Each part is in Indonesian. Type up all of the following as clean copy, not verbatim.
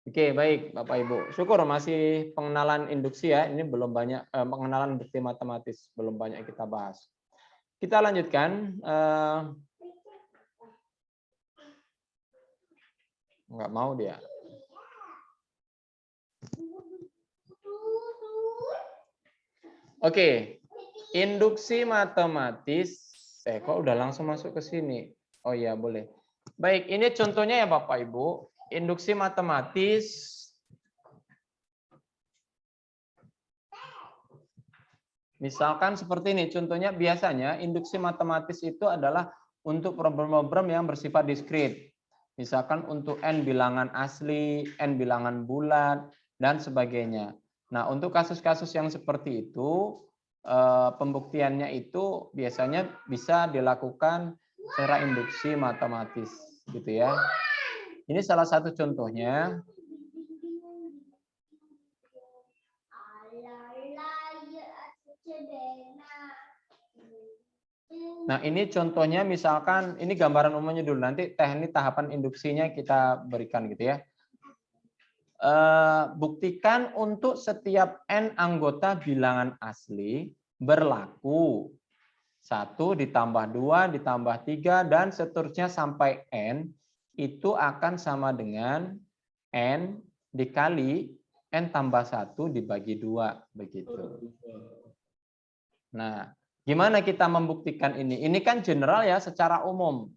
Oke, baik Bapak Ibu. Syukur masih pengenalan induksi ya. Ini belum banyak pengenalan bukti matematis, belum banyak kita bahas. Kita lanjutkan. Nggak mau dia. Oke, induksi matematis. Kok udah langsung masuk ke sini? Oh iya, boleh. Baik, ini contohnya ya Bapak Ibu. Induksi matematis. Misalkan seperti ini, contohnya biasanya induksi matematis itu adalah untuk problem-problem yang bersifat diskrit. Misalkan untuk n bilangan asli, n bilangan bulat, dan sebagainya. Nah, untuk kasus-kasus yang seperti itu, pembuktiannya itu biasanya bisa dilakukan secara induksi matematis, gitu ya. Ini salah satu contohnya. Nah, ini contohnya misalkan, ini gambaran umumnya dulu, nanti teknik tahapan induksinya kita berikan gitu ya. Buktikan untuk setiap n anggota bilangan asli berlaku 1 ditambah 2 ditambah 3 dan seterusnya sampai n itu akan sama dengan n dikali n tambah 1 dibagi 2 begitu. Nah, gimana kita membuktikan ini? Ini kan general ya, secara umum.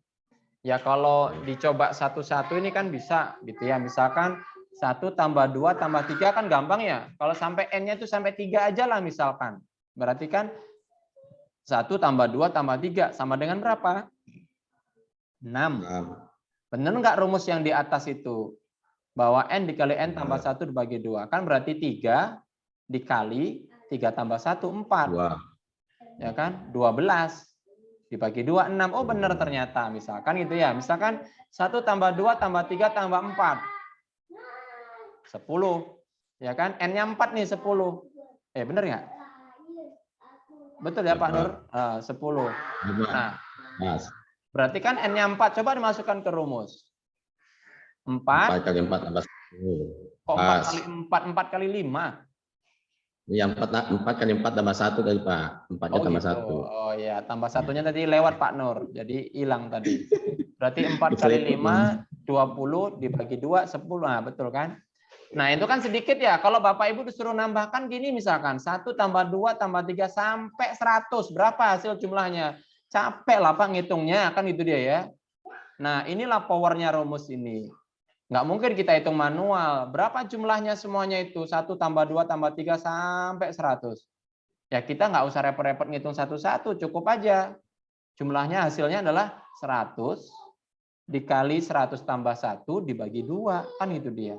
Ya kalau dicoba satu-satu ini kan bisa gitu ya. Misalkan 1 tambah 2 tambah 3 kan gampang ya. Kalau sampai n-nya itu sampai 3 aja lah misalkan. Berarti kan 1 tambah 2 tambah 3 sama dengan berapa? 6. Benar nggak rumus yang di atas itu? Bahwa n dikali n tambah 1 dibagi 2. Kan berarti 3 dikali 3 tambah 1, 4. Ya kan? 12 dibagi 2, 6. Oh benar ternyata. Misalkan gitu ya. Misalkan 1 tambah 2 tambah 3 tambah 4. 10. Ya kan? N-nya 4 nih 10. Benar nggak? Betul ya Pak Nur? 10. Nah, berarti kan N-nya 4. Coba dimasukkan ke rumus. 4 kali 4 tambah 10. Kok 4 kali 4? 4 kali 5. Ya, 4 kali 4 tambah 1 kali Pak. 4-nya tambah gitu. 1. Oh ya, tambah satunya tadi lewat Pak Nur. Jadi hilang tadi. Berarti 4 kali 5, 20 dibagi 2, 10. Nah, betul kan? Nah, itu kan sedikit ya. Kalau Bapak Ibu disuruh nambahkan gini misalkan. 1 tambah 2 tambah 3 sampai 100. Berapa hasil jumlahnya? Capek lah Pak ngitungnya. Kan itu dia ya. Nah, inilah powernya rumus ini. Nggak mungkin kita hitung manual. Berapa jumlahnya semuanya itu? 1 tambah 2 tambah 3 sampai 100. Ya kita nggak usah repot-repot ngitung satu-satu. Cukup aja. Jumlahnya hasilnya adalah 100 dikali 100 tambah 1 dibagi 2. Kan itu dia.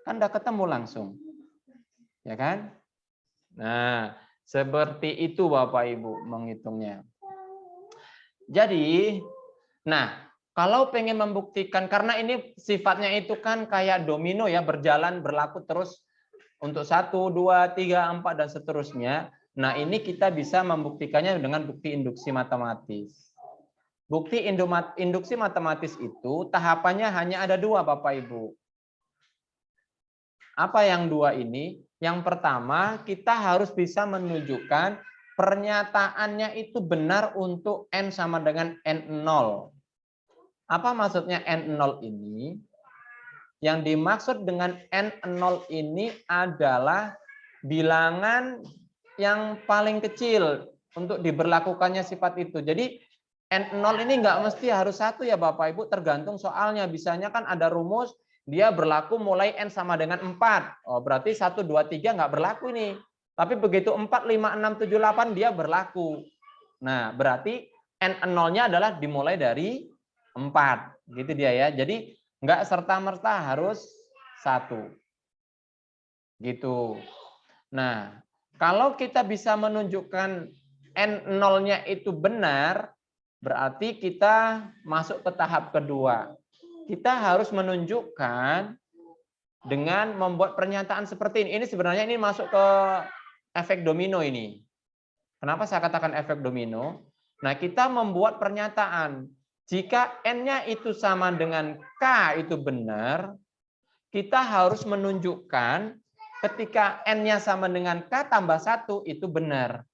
Kan udah ketemu langsung. Ya kan? Nah, seperti itu Bapak Ibu menghitungnya. Jadi, nah, kalau pengen membuktikan, karena ini sifatnya itu kan kayak domino ya, berjalan, berlaku terus untuk 1, 2, 3, 4, dan seterusnya. Nah, ini kita bisa membuktikannya dengan bukti induksi matematis. Bukti induksi matematis itu tahapannya hanya ada 2, Bapak Ibu. Apa yang 2 ini? Yang pertama, kita harus bisa menunjukkan pernyataannya itu benar untuk N sama dengan N0. Apa maksudnya N0 ini? Yang dimaksud dengan N0 ini adalah bilangan yang paling kecil untuk diberlakukannya sifat itu. Jadi N0 ini nggak mesti harus 1 ya Bapak Ibu, tergantung soalnya. Bisanya kan ada rumus, dia berlaku mulai N sama dengan 4. Oh, berarti 1, 2, 3 nggak berlaku ini. Tapi begitu 4, 5, 6, 7, 8 dia berlaku. Nah, berarti N0-nya adalah dimulai dari 4. Gitu dia ya. Jadi nggak serta-merta harus 1. Gitu. Nah, kalau kita bisa menunjukkan N0-nya itu benar, berarti kita masuk ke tahap kedua. Kita harus menunjukkan dengan membuat pernyataan seperti ini. Ini sebenarnya ini masuk ke efek domino ini. Kenapa saya katakan efek domino? Nah, kita membuat pernyataan. Jika N-nya itu sama dengan K itu benar, kita harus menunjukkan ketika N-nya sama dengan K tambah 1 itu benar.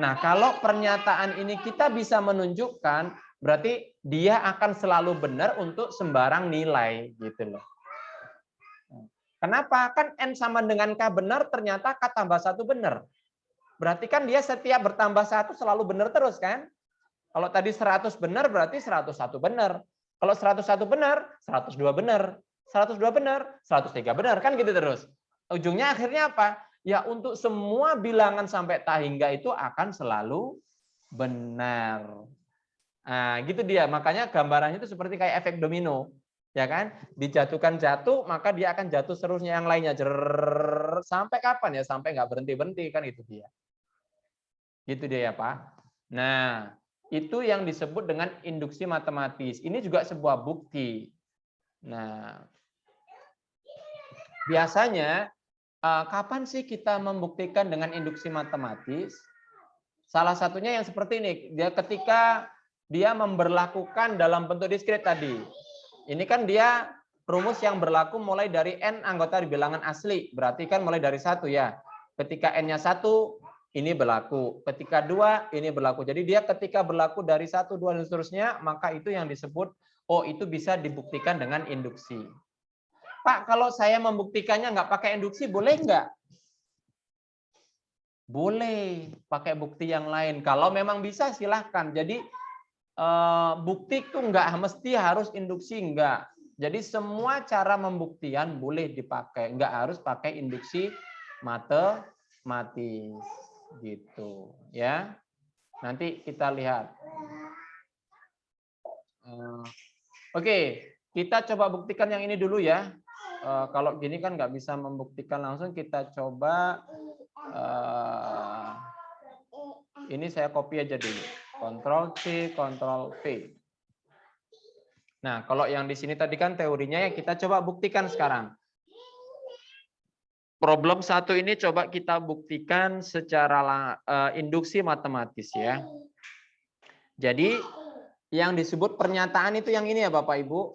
Nah, kalau pernyataan ini kita bisa menunjukkan, berarti dia akan selalu benar untuk sembarang nilai gitu loh. Kenapa? Kan N sama dengan K benar, ternyata K tambah 1 benar. Berarti kan dia setiap bertambah 1 selalu benar terus kan? Kalau tadi 100 benar, berarti 101 benar. Kalau 101 benar, 102 benar. 102 benar, 103 benar. Kan gitu terus. Ujungnya akhirnya apa? Ya untuk semua bilangan sampai tak hingga itu akan selalu benar. Nah, gitu dia. Makanya gambarannya itu seperti kayak efek domino. Ya kan? Dijatuhkan jatuh, maka dia akan jatuh seterusnya yang lainnya. Jer, sampai kapan ya? Sampai nggak berhenti-berhenti kan itu dia. Gitu dia ya Pak. Nah, itu yang disebut dengan induksi matematis. Ini juga sebuah bukti. Nah, biasanya kapan sih kita membuktikan dengan induksi matematis? Salah satunya yang seperti ini, dia ketika dia memberlakukan dalam bentuk diskrit tadi. Ini kan dia rumus yang berlaku mulai dari N anggota di bilangan asli, berarti kan mulai dari 1 ya. Ketika N-nya 1, ini berlaku. Ketika 2, ini berlaku. Jadi dia ketika berlaku dari 1, 2, dan seterusnya, maka itu yang disebut, oh itu bisa dibuktikan dengan induksi. Pak, kalau saya membuktikannya nggak pakai induksi, boleh nggak? Boleh, pakai bukti yang lain. Kalau memang bisa, silahkan. Jadi bukti itu nggak mesti harus induksi, nggak. Jadi semua cara pembuktian boleh dipakai, nggak harus pakai induksi matematis gitu ya. Nanti kita lihat. Oke, kita coba buktikan yang ini dulu ya. Kalau gini kan nggak bisa membuktikan langsung, kita coba ini saya copy aja dulu. Ctrl C, Ctrl V. Nah, kalau yang di sini tadi kan teorinya ya, kita coba buktikan sekarang. Problem 1 ini coba kita buktikan secara induksi matematis ya. Jadi yang disebut pernyataan itu yang ini ya Bapak Ibu,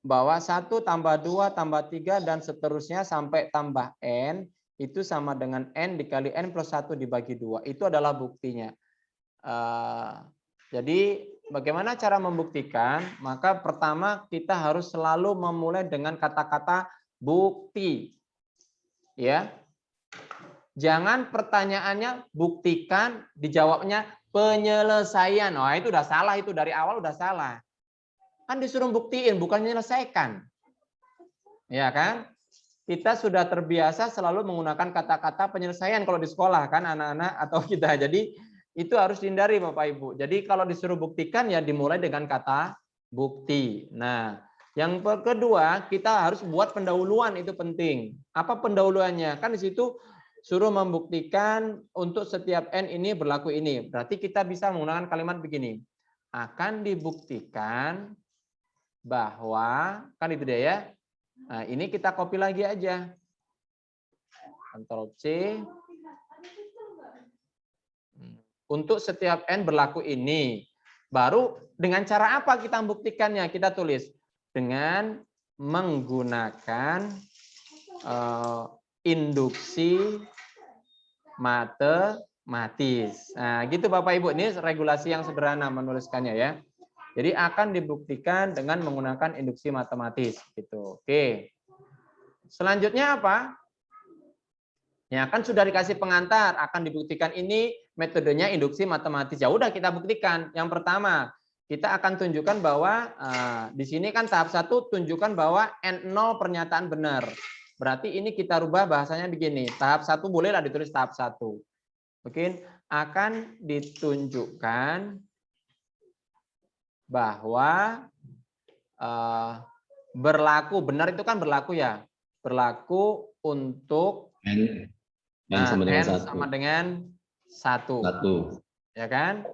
bahwa 1 tambah 2 tambah 3 dan seterusnya sampai tambah N itu sama dengan N dikali N plus 1 dibagi 2. Itu adalah buktinya. Jadi bagaimana cara membuktikan? Maka pertama kita harus selalu memulai dengan kata-kata bukti. Ya. Jangan pertanyaannya buktikan, dijawabnya penyelesaian. Wah, itu udah salah, itu dari awal udah salah. Kan disuruh buktiin, bukan menyelesaikan. Ya kan? Kita sudah terbiasa selalu menggunakan kata-kata penyelesaian kalau di sekolah kan anak-anak atau kita. Jadi itu harus dihindari Bapak Ibu. Jadi kalau disuruh buktikan ya dimulai dengan kata bukti. Nah, yang kedua kita harus buat pendahuluan, itu penting. Apa pendahuluannya? Kan di situ suruh membuktikan untuk setiap N ini berlaku ini. Berarti kita bisa menggunakan kalimat begini. Akan dibuktikan bahwa, kan itu dia ya. Nah, ini kita copy lagi aja. Ctrl C. Untuk setiap N berlaku ini. Baru dengan cara apa kita membuktikannya? Kita tulis dengan menggunakan induksi matematis. Nah, gitu Bapak Ibu. Ini regulasi yang sederhana menuliskannya ya. Jadi akan dibuktikan dengan menggunakan induksi matematis gitu. Oke. Selanjutnya apa? Ya kan sudah dikasih pengantar, akan dibuktikan ini metodenya induksi matematis. Ya udah kita buktikan. Yang pertama, kita akan tunjukkan bahwa di sini kan tahap 1 tunjukkan bahwa N0 pernyataan benar. Berarti ini kita rubah bahasanya begini. Tahap 1 bolehlah ditulis tahap 1. Mungkin akan ditunjukkan bahwa berlaku, benar itu kan berlaku ya. Berlaku untuk N sama dengan 1. Sama dengan 1. Ya kan?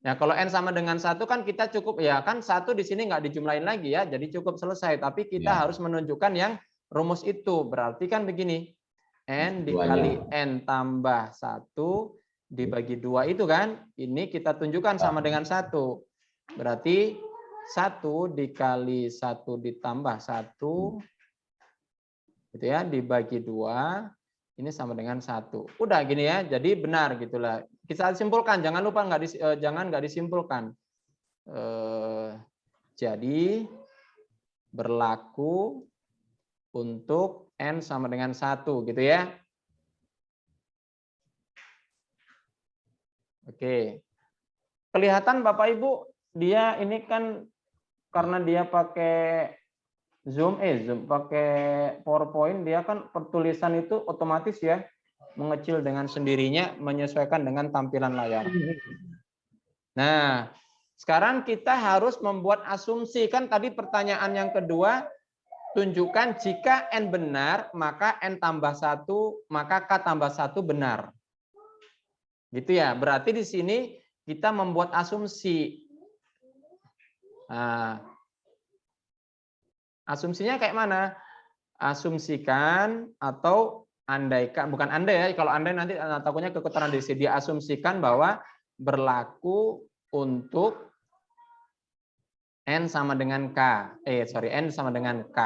Ya kalau N sama dengan 1 kan kita cukup, ya kan 1 di sini nggak dijumlahin lagi ya, jadi cukup selesai. Tapi kita harus menunjukkan yang rumus itu. Berarti kan begini, N dikali N tambah 1 dibagi 2 itu kan, ini kita tunjukkan sama dengan 1. Berarti 1 dikali 1 ditambah 1 gitu ya, dibagi 2 ini sama dengan 1. Udah gini ya, jadi benar gitulah. Kita simpulkan, jangan lupa jangan nggak disimpulkan. Jadi berlaku untuk N sama dengan 1 gitu ya. Oke. Kelihatan Bapak Ibu, dia ini kan karena dia pakai Zoom pakai PowerPoint, dia kan pertulisan itu otomatis ya mengecil dengan sendirinya menyesuaikan dengan tampilan layar. Nah, sekarang kita harus membuat asumsi. Kan tadi pertanyaan yang kedua, tunjukkan jika N benar, maka N tambah 1, maka K tambah 1 benar. Gitu ya, berarti di sini kita membuat asumsi. Nah, asumsinya kayak mana? Asumsikan atau andaikan, bukan andai ya, kalau andai nanti takutnya kekontradiksi. Dia asumsikan bahwa berlaku untuk N sama dengan K. N sama dengan K.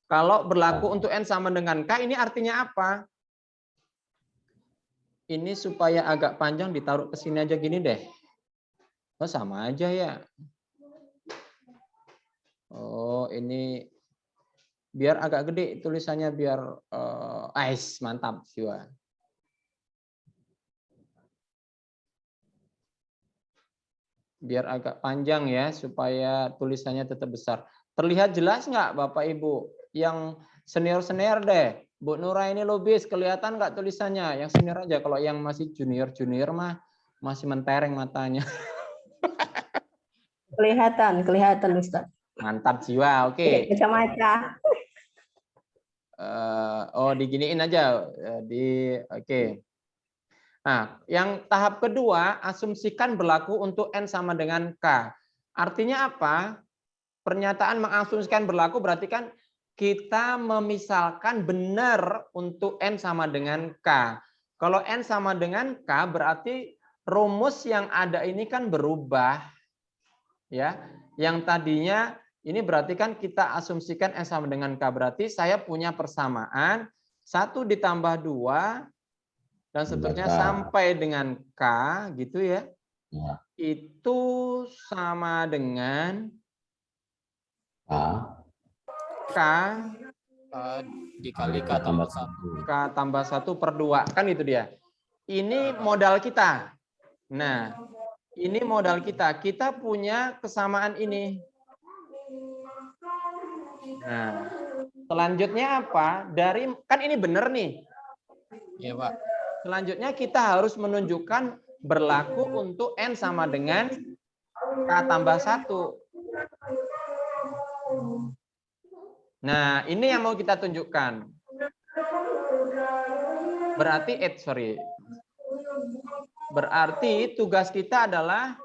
Kalau berlaku untuk N sama dengan K, ini artinya apa? Ini supaya agak panjang ditaruh ke sini aja gini deh. Oh, sama aja ya. Oh, ini biar agak gede tulisannya biar mantap jiwa. Biar agak panjang ya supaya tulisannya tetap besar. Terlihat jelas nggak Bapak Ibu? Yang senior-senior deh. Bu Nura ini lobis, kelihatan nggak tulisannya? Yang senior aja, kalau yang masih junior-junior mah masih mentereng matanya. Kelihatan Ustaz. Mantap jiwa, oke. Kacamata. Diginiin aja. Oke. Nah, yang tahap kedua, asumsikan berlaku untuk N sama dengan K. Artinya apa? Pernyataan mengasumsikan berlaku berarti kan kita memisalkan benar untuk N sama dengan K. Kalau N sama dengan K berarti rumus yang ada ini kan berubah. Ya, yang tadinya ini berarti kan kita asumsikan N sama dengan K. Berarti saya punya persamaan 1 ditambah 2 dan seterusnya sampai dengan K gitu ya. Itu sama dengan K dikali K tambah 1. K tambah 1 per 2. Kan itu dia. Ini modal kita. Nah, ini modal kita. Kita punya kesamaan ini. Nah, selanjutnya apa? Kan ini benar nih. Iya, Pak. Selanjutnya kita harus menunjukkan berlaku untuk N sama dengan K tambah 1. Nah, ini yang mau kita tunjukkan. Berarti tugas kita adalah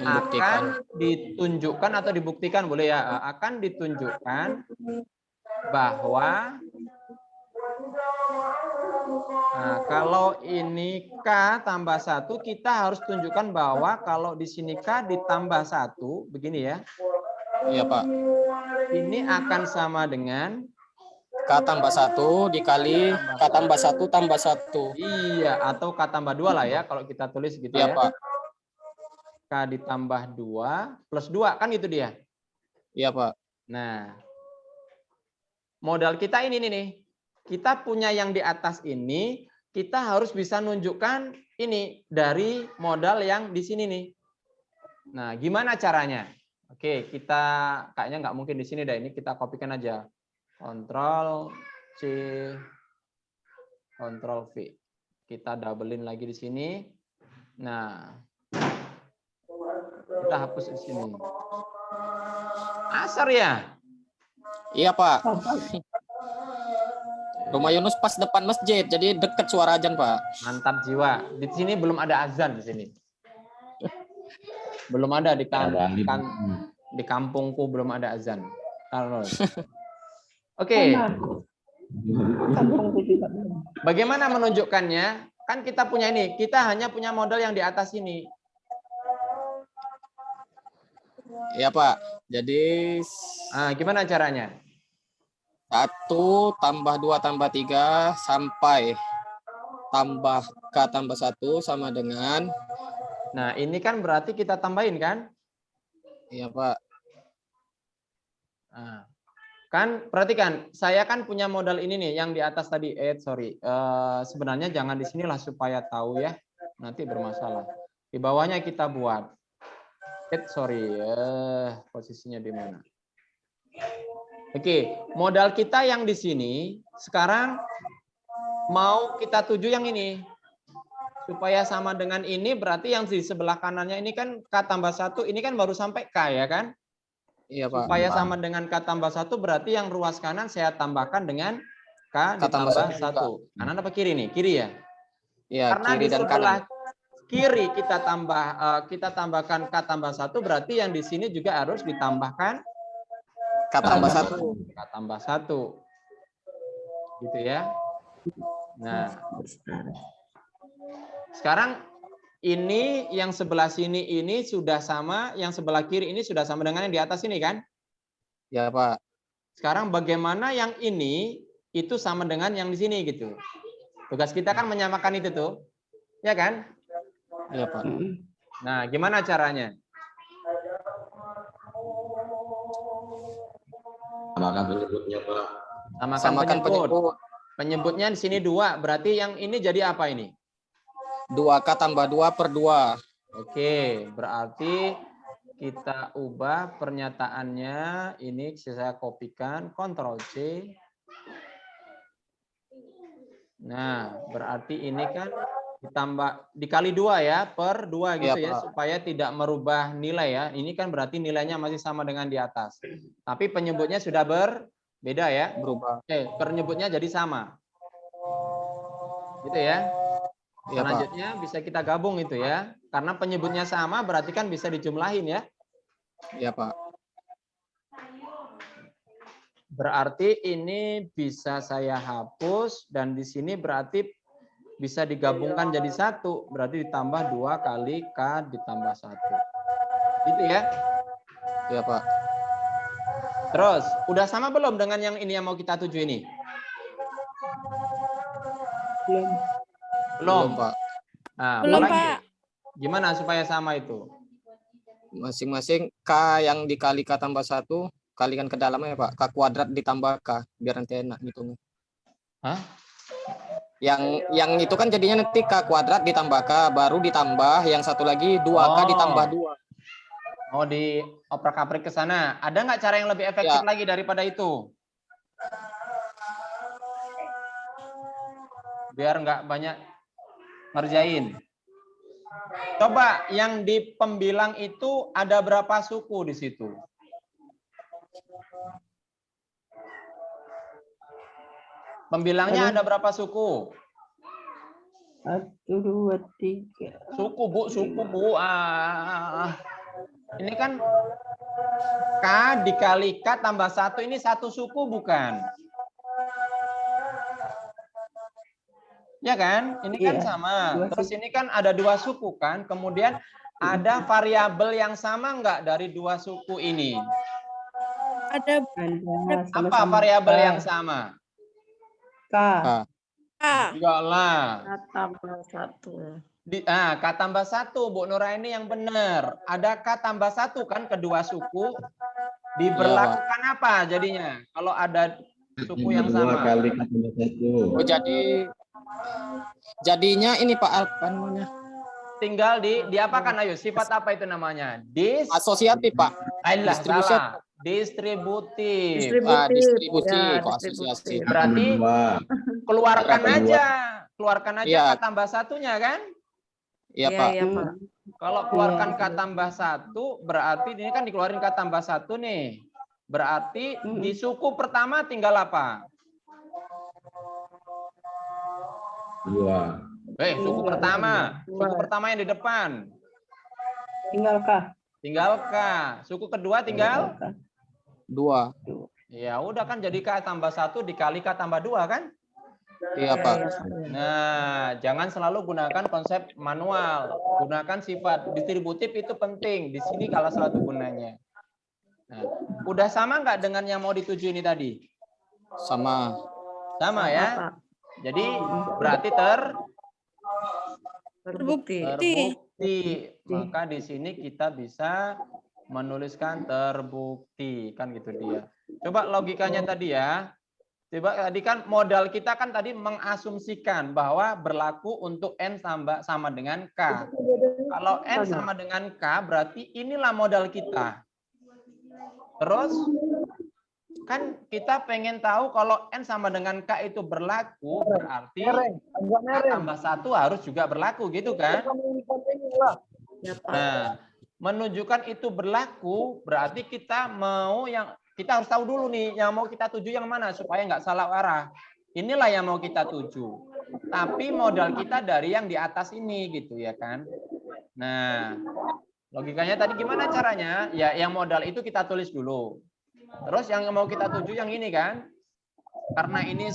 akan ditunjukkan atau dibuktikan, boleh ya, akan ditunjukkan bahwa kalau ini K tambah 1, kita harus tunjukkan bahwa kalau di sini K ditambah 1, begini ya. Iya, Pak. Ini akan sama dengan K tambah 1 dikali K tambah 1 tambah 1. Iya, atau K tambah 2 lah ya, kalau kita tulis gitu ya. Iya, Pak. K ditambah 2 plus 2, kan itu dia. Iya, Pak. Nah, modal kita ini nih. Kita punya yang di atas ini, kita harus bisa nunjukkan ini dari modal yang di sini nih. Nah, gimana caranya? Oke, kita kayaknya nggak mungkin di sini dah. Ini kita kopikan aja. Ctrl C, Ctrl V. Kita doublein lagi di sini. Nah, kita hapus di sini. Asar ya? Iya, Pak. Rumah Yunus pas depan masjid, jadi deket suara azan, Pak. Mantap jiwa. Di sini belum ada azan di sini. Belum ada di kampungku belum ada azan. Oke. Bagaimana menunjukkannya? Kan kita punya ini, kita hanya punya modal yang di atas ini. Iya, Pak. Jadi gimana caranya? 1 tambah 2 tambah 3 sampai tambah K tambah 1 sama dengan, Nah, ini kan berarti kita tambahin kan? iya Pak, Nah, kan perhatikan, saya kan punya modal ini nih yang di atas tadi. Sorry. Sebenarnya jangan di sinilah supaya tahu ya. Nanti bermasalah. Di bawahnya kita buat. Sorry. Posisinya di mana? Oke, modal kita yang di sini sekarang mau kita tuju yang ini. Supaya sama dengan ini berarti yang di sebelah kanannya ini kan K tambah 1, ini kan baru sampai K ya kan? iya Pak, Supaya sama dengan K tambah 1 berarti yang ruas kanan saya tambahkan dengan K K tambah ditambah 1 1. Kanan apa kiri nih? Kiri ya? iya Karena kiri di dan sebelah kanan, kiri kita tambahkan K tambah 1 berarti yang di sini juga harus ditambahkan K tambah 1, K tambah 1. Gitu ya. Nah, sekarang ini yang sebelah sini ini sudah sama, yang sebelah kiri ini sudah sama dengan yang di atas ini kan? iya Pak, Sekarang bagaimana yang ini itu sama dengan yang di sini gitu. Tugas kita kan menyamakan itu tuh. Ya kan? iya Pak. Nah, gimana caranya? Samakan penyebutnya Pak. Samakan penyebut, Penyebutnya di sini 2, berarti yang ini jadi apa ini? 2K tambah 2 per 2. Oke, berarti kita ubah pernyataannya. Ini saya kopikan, Ctrl C. Nah, berarti ini kan ditambah dikali 2 ya, per 2 gitu Iya, ya, Pak. supaya tidak merubah nilai ya. Ini kan berarti nilainya masih sama dengan di atas. Tapi penyebutnya sudah berbeda ya. Berubah. Penyebutnya jadi sama. Gitu ya. Iya, Pak. Selanjutnya bisa kita gabung itu ya. Karena penyebutnya sama berarti kan bisa dijumlahin ya. Iya, Pak. Berarti ini bisa saya hapus dan di sini berarti bisa digabungkan jadi 1. Berarti ditambah 2 kali K ditambah 1. Gitu ya. Iya, Pak. Terus, udah sama belum dengan yang ini yang mau kita tuju ini? Belum. Belum. Pak. Nah, Belum, apalagi? Pak. Gimana supaya sama itu? Masing-masing K yang dikali K tambah 1 kalikan ke dalamnya, Pak. K kuadrat ditambah K biar nanti enak gitu. Hah? Yang itu kan jadinya nanti K kuadrat ditambah K baru ditambah yang satu lagi 2K ditambah 2. Mau dioprak-aprik ke sana. Ada nggak cara yang lebih efektif Ya. lagi daripada itu? Biar nggak banyak ngerjain. Coba yang di pembilang itu ada berapa suku di situ? Pembilangnya ada berapa suku? 1, 2, 3. Suku Bu. Ini kan K dikali K tambah 1 ini 1 suku bukan? Ya kan? Ini kan Iya, sama. 2 Terus suku. ini kan ada 2 suku kan? Kemudian ada variabel yang sama enggak dari 2 suku ini? Ada Ada Apa sama-sama variabel K. yang sama? K. A. Enggak lah. Tambah 1. K tambah 1, Bu Nuraini yang benar. Ada K tambah 1 kan kedua suku. Diberlakukan apa jadinya? Kalau ada suku yang 2 sama. kali K tambah 1. Oh, jadinya ini Pak apa namanya? Tinggal diapakan ayo? Sifat apa itu namanya? Asosiatif, Pak. Alah, Distribusi. salah. Distributif. Distribusi Ya, kok asosiasi. Berarti keluarkan Kata aja. Keluarkan aja Iya. K tambah 1-nya kan? Iya, Pak. Iya, Pak. Kalau keluarkan K tambah 1, berarti ini kan dikeluarin K tambah 1 nih. Berarti di suku pertama tinggal apa? 2. Suku pertama. Suku pertama yang di depan. Tinggal K. Tinggal K. Suku kedua tinggal? 2. Ya udah kan jadi K tambah 1 dikali K tambah 2 kan? Iya, Pak. Nah, jangan selalu gunakan konsep manual. Gunakan sifat distributif itu penting. Di sini salah satu gunanya. Nah, udah sama nggak dengan yang mau dituju ini tadi? Sama. Sama Sama, ya. Kak. Jadi berarti Terbukti. terbukti. Maka di sini kita bisa menuliskan terbukti kan gitu dia. Coba logikanya tadi ya. Coba tadi kan modal kita kan tadi mengasumsikan bahwa berlaku untuk n sama dengan k. Kalau n sama dengan k berarti inilah modal kita. Terus kan kita pengen tahu kalau n sama dengan k itu berlaku berarti k tambah 1 harus juga berlaku gitu kan? Ya, Pak. Nah, menunjukkan itu berlaku berarti kita harus tahu dulu nih yang mau kita tuju yang mana supaya nggak salah arah. Inilah yang mau kita tuju. Tapi modal kita dari yang di atas ini gitu ya kan. Nah, logikanya tadi gimana caranya? Ya yang modal itu kita tulis dulu. Terus yang mau kita tuju yang ini kan. Karena ini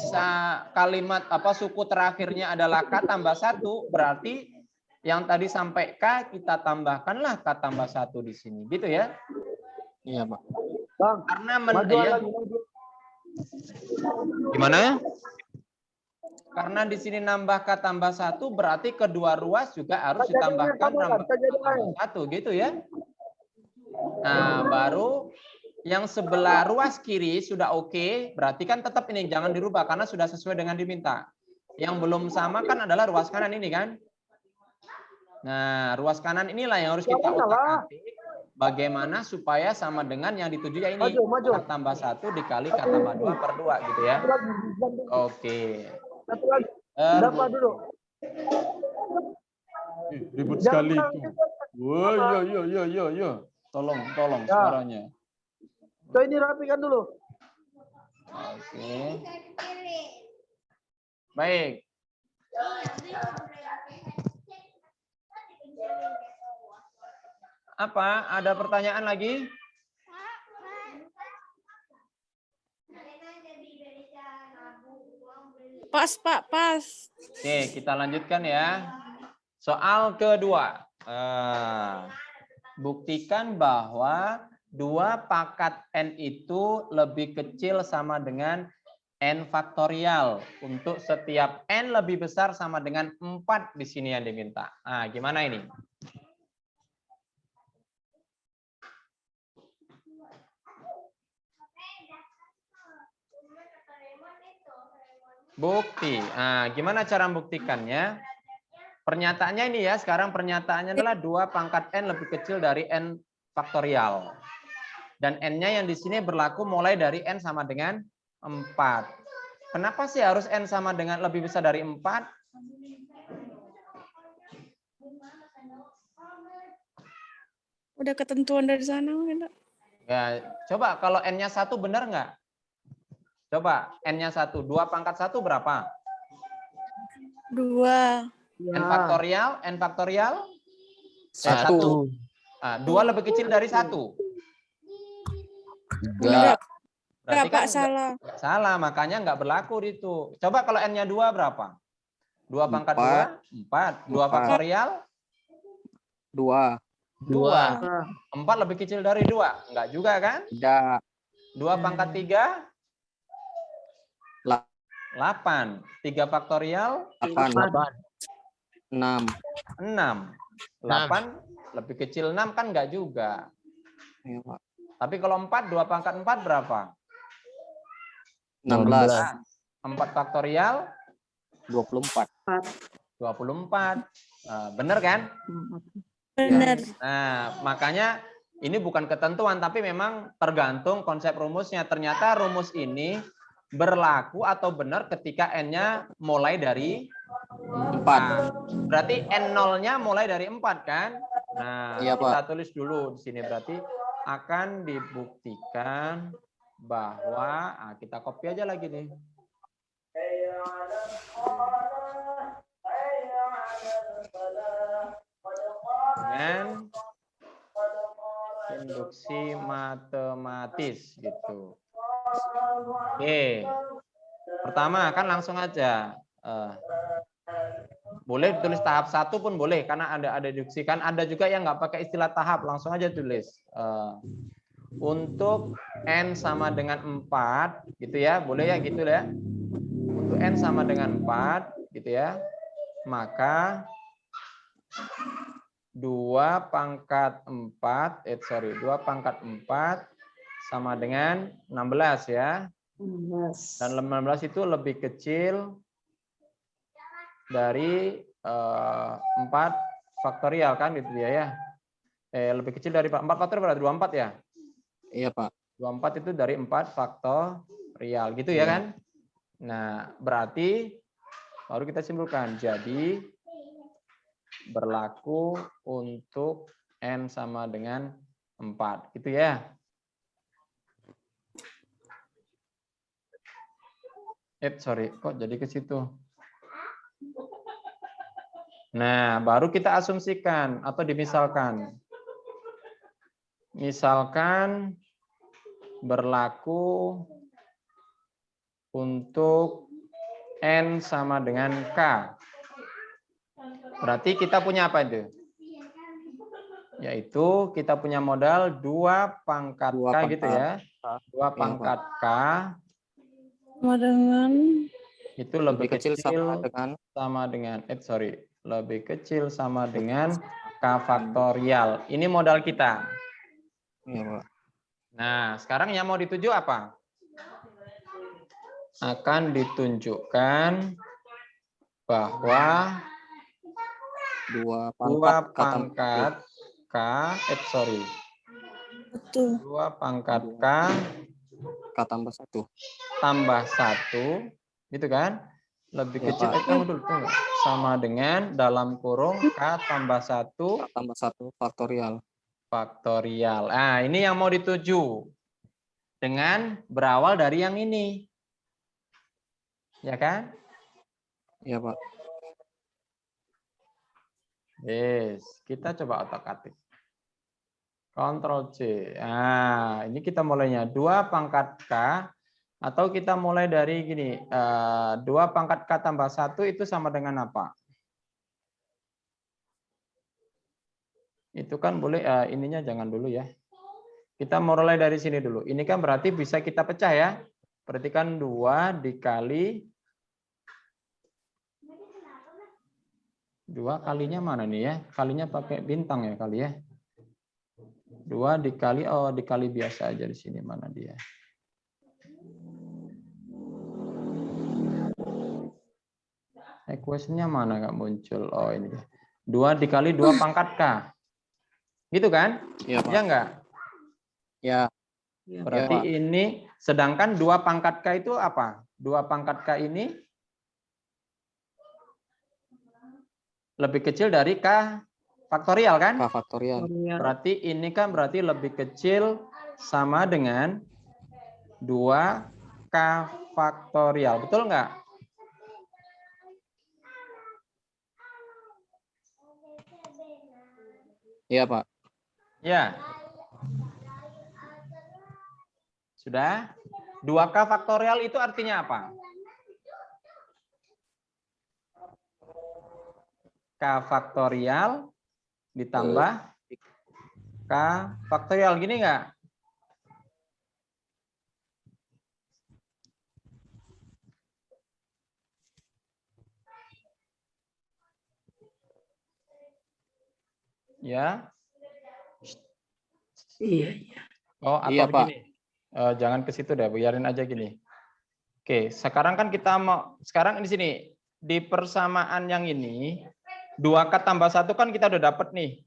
kalimat suku terakhirnya adalah k tambah 1 berarti yang tadi sampai k kita tambahkanlah k tambah 1 di sini gitu ya. Iya, Pak. Bang, Karena ya. gimana? Karena di sini nambah k tambah 1 berarti kedua ruas juga harus ditambahkan nambah k tambah 1 gitu ya. Nah, baru yang sebelah ruas kiri sudah oke, berarti kan tetap ini jangan dirubah karena sudah sesuai dengan diminta. Yang belum sama kan adalah ruas kanan ini kan. Nah, ruas kanan inilah yang harus kita utak-atik. Bagaimana supaya sama dengan yang dituju ya ini. K tambah 1 dikali K tambah 2 per 2 gitu ya. Oke. Satu lagi. Berapa dulu? Ribut sekali itu. Wah, yo. Tolong suaranya. So ini rapikan dulu. Oke. Baik. Apa? Ada pertanyaan lagi? Pas, Pak, pas. Oke, kita lanjutkan ya. Soal kedua. Buktikan bahwa 2 pangkat n itu lebih kecil sama dengan n faktorial. Untuk setiap n lebih besar sama dengan 4 di sini yang diminta. Nah, gimana ini? Bukti. Nah, gimana cara membuktikannya? Pernyataannya ini ya, sekarang pernyataannya adalah 2 pangkat n lebih kecil dari n faktorial. Dan n-nya yang di sini berlaku mulai dari n sama dengan 4. Kenapa sih harus n sama dengan lebih besar dari 4? Udah ketentuan dari sana. Enggak? Ya, coba kalau n-nya 1 benar nggak? Coba n-nya 1, 2 pangkat 1 berapa? 2. N faktorial, n faktorial? 1. 2 lebih kecil dari 1. Enggak. Berarti Pak, kan salah. Salah, makanya nggak berlaku itu. Coba kalau n-nya 2 berapa? 2 pangkat 2? 4. 2 faktorial? 2. 2. 4 lebih kecil dari 2? Enggak juga kan? Tidak. 2 pangkat 3? 8. 3 faktorial? 8. 6. 6. 8 lebih kecil 6 kan enggak juga. Iya, Pak. Tapi kalau 4, 2 pangkat 4 berapa? 16. 4 faktorial? 24. 24. Benar kan? Benar. Nah, makanya ini bukan ketentuan, tapi memang tergantung konsep rumusnya. Ternyata rumus ini berlaku atau benar ketika n-nya mulai dari 4. Berarti n0-nya mulai dari 4 kan? Nah, iya, kita Pak. tulis dulu di sini. Berarti akan dibuktikan bahwa kita copy aja lagi nih. Dengan induksi matematis gitu. Oke. Pertama kan langsung aja. Boleh tulis tahap 1 pun boleh karena ada induksi kan. Ada juga yang nggak pakai istilah tahap, langsung aja tulis. Untuk N sama dengan 4, gitu ya. Boleh ya gitu ya. Untuk N sama dengan 4, gitu ya. Maka 2 pangkat 4 sama dengan 16 ya. Dan 16 itu lebih kecil dari 4 faktorial kan gitu ya. Lebih kecil dari 4 faktorial berarti 24 ya. Iya, Pak. 24 itu dari 4 faktorial gitu ya Iya. kan. Nah, berarti baru kita simpulkan. Jadi berlaku untuk N sama dengan 4 gitu ya. Sorry, kok jadi ke situ? Nah, baru kita asumsikan atau dimisalkan. Misalkan berlaku untuk N sama dengan K. Berarti kita punya apa itu? Yaitu kita punya modal 2 pangkat K gitu ya. 2 pangkat K Sama dengan itu lebih kecil sama dengan lebih kecil sama dengan K faktorial. Ini modal kita. iya, Pak. Nah, sekarang yang mau dituju apa? Akan ditunjukkan bahwa 2 2 pangkat pangkat K, 2 pangkat K K tambah 1. tambah 1, gitu kan? Lebih Ya, kecil, Pak. tunggu dulu, sama dengan dalam kurung K tambah 1 K tambah 1 faktorial. faktorial. Nah, ini yang mau dituju. Dengan berawal dari yang ini. Ya kan? Iya, Pak. Yes, kita coba otak-atik. Ctrl C. Nah, ini kita mulainya 2 pangkat K atau kita mulai dari gini, 2 pangkat K tambah 1 itu sama dengan apa? Itu kan boleh, ininya jangan dulu ya. Kita mulai dari sini dulu. Ini kan berarti bisa kita pecah ya. Berarti kan 2 dikali 2 kalinya mana nih ya? Kalinya pakai bintang ya kali ya. 2 dikali, dikali biasa aja di sini, mana dia? Equation-nya mana nggak muncul? Oh ini dia. 2 dikali 2 pangkat K. Gitu kan? Iya, Pak. Ya enggak? Ya. Berarti Ya, Pak. ini, sedangkan 2 pangkat K itu apa? 2 pangkat K ini lebih kecil dari K faktorial kan? K faktorial. Berarti ini kan berarti lebih kecil sama dengan 2K faktorial. Betul nggak? Iya, Pak. Ya. Sudah? 2K faktorial itu artinya apa? K faktorial ditambah K faktorial. Gini nggak? Ya. Iya. Oh, atau Iya, Pak. begini. Jangan ke situ deh, biarin aja gini. Oke, sekarang kan kita mau, sekarang di sini, di persamaan yang ini, 2K tambah 1 kan kita udah dapat nih.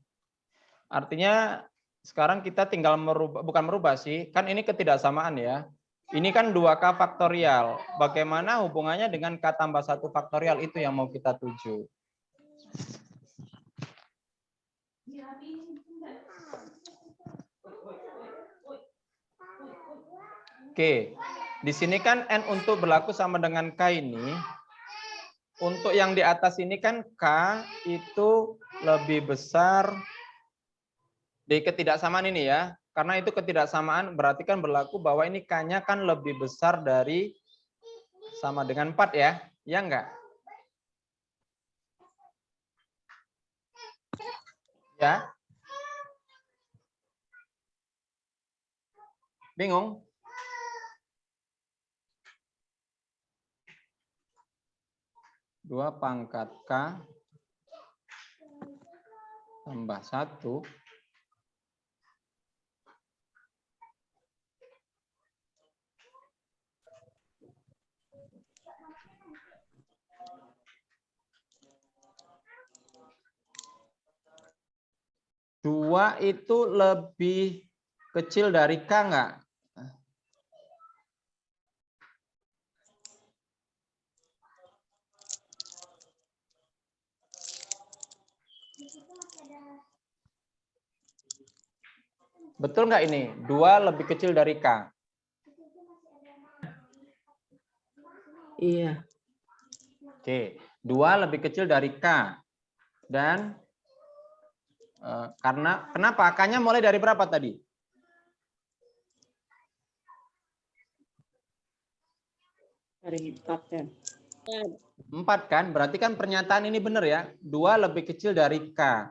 Artinya sekarang kita tinggal merubah, bukan merubah sih, kan ini ketidaksamaan ya. Ini kan 2K faktorial. Bagaimana hubungannya dengan K tambah 1 faktorial, itu yang mau kita tuju. Oke, di sini kan N untuk berlaku sama dengan K ini. Untuk yang di atas ini kan K itu lebih besar di ketidaksamaan ini ya. Karena itu ketidaksamaan berarti kan berlaku bahwa ini K-nya kan lebih besar dari sama dengan 4 ya. Ya enggak? Ya. Bingung? Dua pangkat K tambah 1 2 itu lebih kecil dari K enggak? Betul nggak ini? 2 lebih kecil dari K. Iya. Oke, 2 lebih kecil dari K. Dan karena kenapa? K-nya mulai dari berapa tadi? Dari 4 ya. 4 kan? Berarti kan pernyataan ini benar ya. 2 lebih kecil dari K.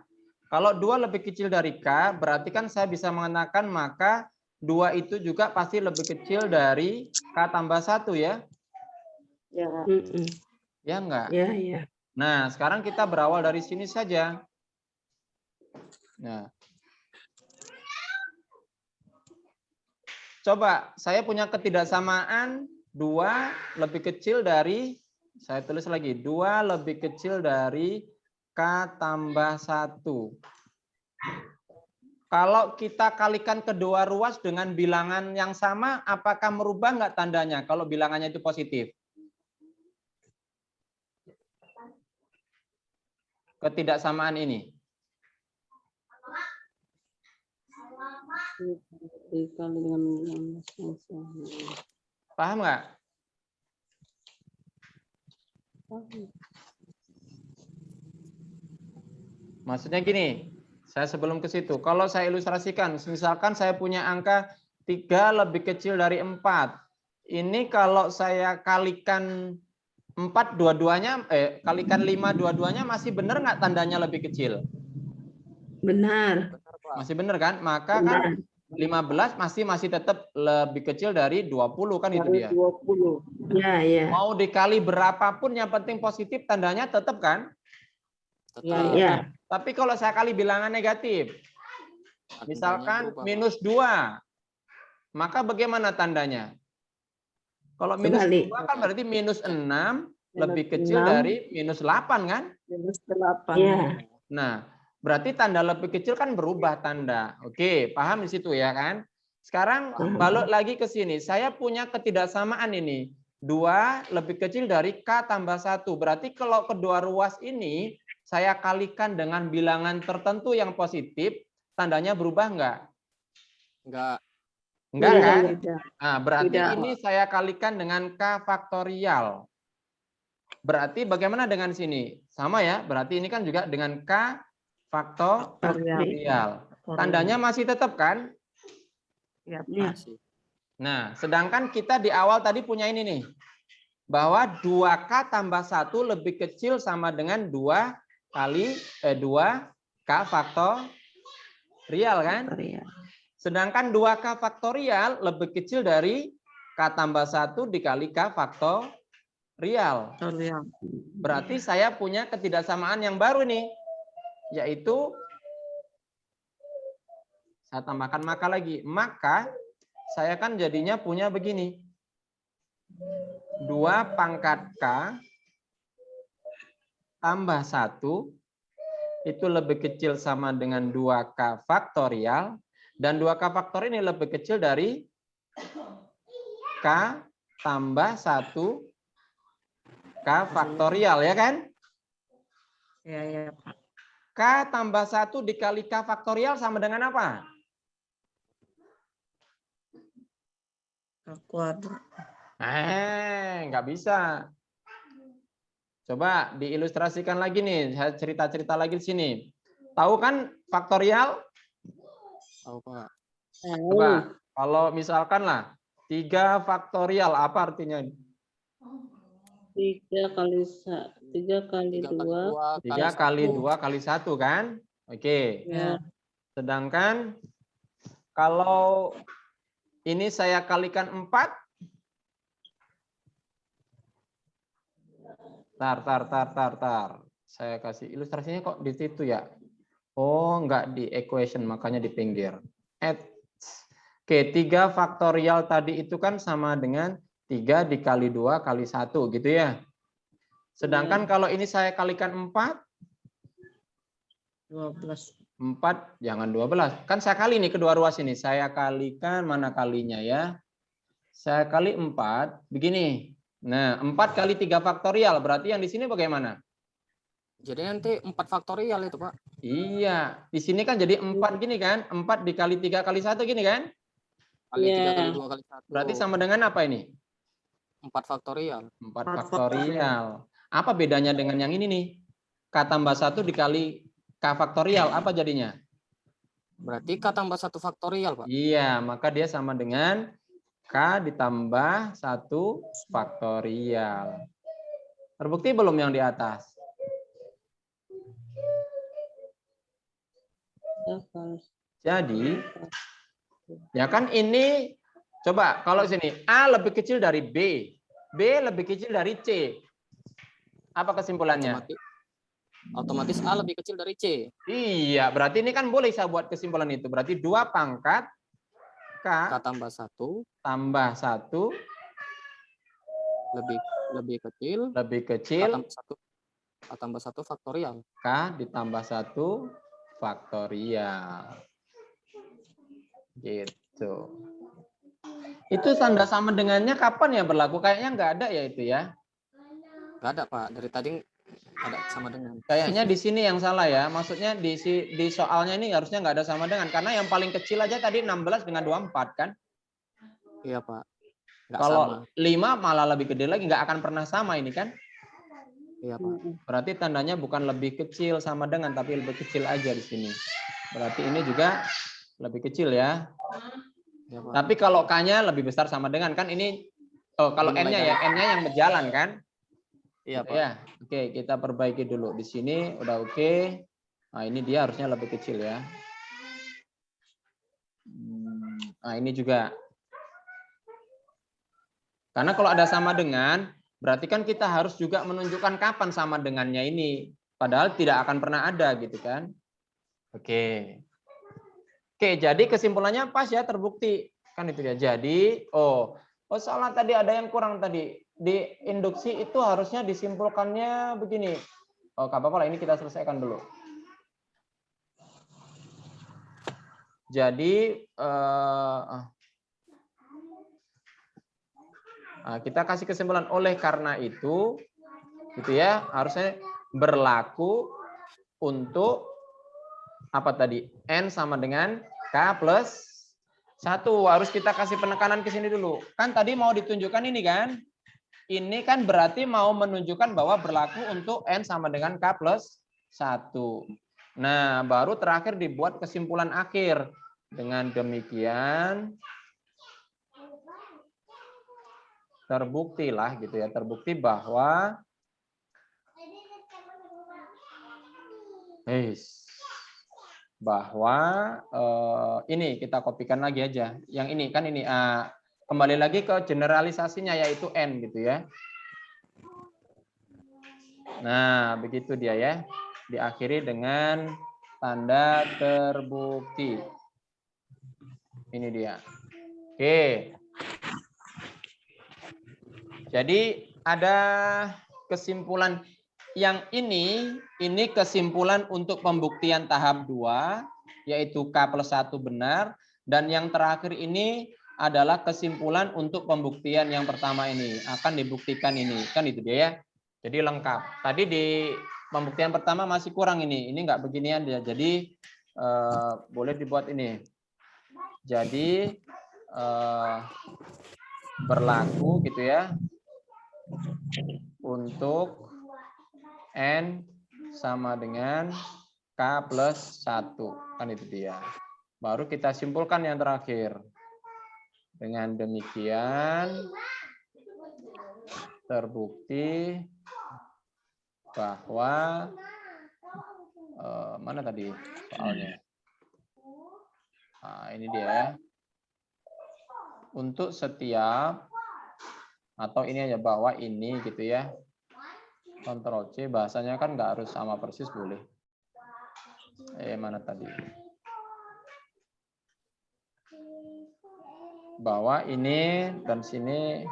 Kalau 2 lebih kecil dari K, berarti kan saya bisa mengatakan maka 2 itu juga pasti lebih kecil dari K tambah 1 ya? Ya. Ya enggak? Ya, ya. Nah, sekarang kita berawal dari sini saja. Nah. Coba, saya punya ketidaksamaan 2 lebih kecil dari, saya tulis lagi, 2 lebih kecil dari K tambah 1. Kalau kita kalikan kedua ruas dengan bilangan yang sama, apakah merubah nggak tandanya kalau bilangannya itu positif? Ketidaksamaan ini. Dikali dengan yang sama. Paham nggak? Maksudnya gini, saya sebelum ke situ, kalau saya ilustrasikan, misalkan saya punya angka 3 lebih kecil dari 4. Ini kalau saya kalikan 4 dua-duanya, kalikan 5 dua-duanya masih benar nggak tandanya lebih kecil? Benar. Benar, Pak. Masih benar kan? Maka kan 15 masih tetap lebih kecil dari 20 kan itu Dari dia. 20. Ya, ya. Mau dikali berapapun yang penting positif tandanya tetap kan? Ya, Tetap. ya. Tapi kalau saya kali bilangan negatif, Tandanya misalkan berubah, Pak. minus 2, maka bagaimana tandanya? Kalau minus Sebalik. 2 kan berarti minus 6 lebih Minus kecil 6. dari minus 8 kan? Minus 8. Ya. Nah, berarti tanda lebih kecil kan berubah tanda. Oke, paham di situ ya kan? Sekarang balik lagi ke sini. Saya punya ketidaksamaan ini. 2 lebih kecil dari K tambah 1. Berarti kalau kedua ruas ini saya kalikan dengan bilangan tertentu yang positif, tandanya berubah enggak? Enggak. Enggak Tidak, kan? tidak. Nah, berarti Tidak. ini saya kalikan dengan K faktorial. Berarti bagaimana dengan sini? Sama ya, berarti ini kan juga dengan K faktorial. Tandanya masih tetap kan? Ya. Masih. Nah, sedangkan kita di awal tadi punya ini nih. Bahwa 2K tambah 1 lebih kecil sama dengan 2 K faktorial kan? Sedangkan 2K faktorial lebih kecil dari K tambah 1 dikali K faktorial. Berarti saya punya ketidaksamaan yang baru nih. Yaitu, saya tambahkan maka lagi. Maka, saya kan jadinya punya begini. 2 pangkat K tambah 1 itu lebih kecil sama dengan 2K faktorial. Dan 2K faktorial ini lebih kecil dari K tambah 1 K faktorial, ya kan? Ya, ya. K tambah 1 dikali K faktorial sama dengan apa? Kuadrat. Nggak bisa. Coba diilustrasikan lagi nih, saya cerita-cerita lagi di sini. Tahu kan faktorial? Tahu, Pak. Coba, kalau misalkan lah 3 faktorial, apa artinya? 3 kali 2. 3 kali 2 kali 1 kan? Oke. Ya. Sedangkan kalau Ini saya kalikan 4. Tar. Saya kasih ilustrasinya kok di situ ya. Oh, enggak di equation, makanya di pinggir. Oke, 3 faktorial tadi itu kan sama dengan 3 dikali 2 kali 1 gitu ya. Sedangkan kalau ini saya kalikan 4, 12. 4 jangan 12. Kan saya kali nih kedua ruas ini. Saya kalikan mana kalinya ya. Saya kali 4 begini. Nah, 4 kali 3 faktorial berarti yang di sini bagaimana? Jadi nanti 4 faktorial itu, Pak. Iya, di sini kan jadi 4 gini kan? 4 dikali 3 kali 1 gini kan? Kali 3 Iya. kali 2 kali 1. Berarti sama dengan apa ini? 4 faktorial. 4 faktorial. Apa bedanya dengan yang ini nih? K tambah 1 dikali K faktorial, apa jadinya? Berarti K tambah 1 faktorial, Pak. Iya, maka dia sama dengan K ditambah 1 faktorial. Terbukti belum yang di atas? Jadi, ya kan ini, coba kalau sini, A lebih kecil dari B. B lebih kecil dari C. Apa kesimpulannya? Otomatis A lebih kecil dari C. Iya, berarti ini kan boleh saya buat kesimpulan itu. Berarti 2 pangkat K tambah 1 tambah 1 lebih kecil K tambah 1 faktorial. K ditambah 1 faktorial. Gitu. Itu tanda sama dengannya kapan ya berlaku? Kayaknya nggak ada ya itu ya. Nggak ada, Pak. Dari tadi ada sama dengan. Kayaknya di sini yang salah ya. Maksudnya di soalnya ini harusnya nggak ada sama dengan. Karena yang paling kecil aja tadi 16 dengan 24 kan. Iya, Pak. Nggak Kalau sama. 5 malah lebih gede lagi. Nggak akan pernah sama ini kan. Iya, Pak. Berarti tandanya bukan lebih kecil sama dengan, tapi lebih kecil aja di sini. Berarti ini juga lebih kecil ya. Iya, Pak. Tapi kalau K-nya lebih besar sama dengan kan ini. Oh, kalau Dimulai N-nya ya, dari- N-nya yang berjalan kan. Iya, Pak. Ya, oke, kita perbaiki dulu di sini udah oke. Nah, ini dia harusnya lebih kecil ya. Nah, ini juga. Karena kalau ada sama dengan, berarti kan kita harus juga menunjukkan kapan sama dengannya ini. Padahal tidak akan pernah ada gitu kan. Oke. Oke, jadi kesimpulannya pas ya, terbukti. Kan itu ya. Jadi, salah tadi ada yang kurang tadi. Di induksi itu harusnya disimpulkannya begini. Oh, nggak apa-apa lah, ini kita selesaikan dulu. Jadi, kita kasih kesimpulan oleh karena itu, gitu ya, harusnya berlaku untuk apa tadi? N sama dengan K plus 1. Harus kita kasih penekanan ke sini dulu. Kan tadi mau ditunjukkan ini kan? Ini kan berarti mau menunjukkan bahwa berlaku untuk N sama dengan K plus 1. Nah, baru terakhir dibuat kesimpulan akhir. Dengan demikian, terbukti lah gitu ya. Terbukti bahwa ini kita kopikan lagi aja. Yang ini kan ini kembali lagi ke generalisasinya yaitu N gitu ya. Nah, begitu dia ya. Diakhiri dengan tanda terbukti. Ini dia. Oke. Jadi ada kesimpulan yang ini kesimpulan untuk pembuktian tahap 2 yaitu K plus 1 benar, dan yang terakhir ini adalah kesimpulan untuk pembuktian yang pertama ini akan dibuktikan ini kan itu dia ya. Jadi lengkap. Tadi di pembuktian pertama masih kurang ini nggak beginian dia. Jadi boleh dibuat ini. Jadi berlaku gitu ya untuk N sama dengan K plus 1. Kan itu dia. Baru kita simpulkan yang terakhir. Dengan demikian terbukti bahwa mana tadi soalnya? Nah, ini dia. untuk setiap, atau ini aja bahwa ini gitu ya. Ctrl C, bahasanya kan nggak harus sama persis, boleh. Mana tadi? Bahwa ini dan sini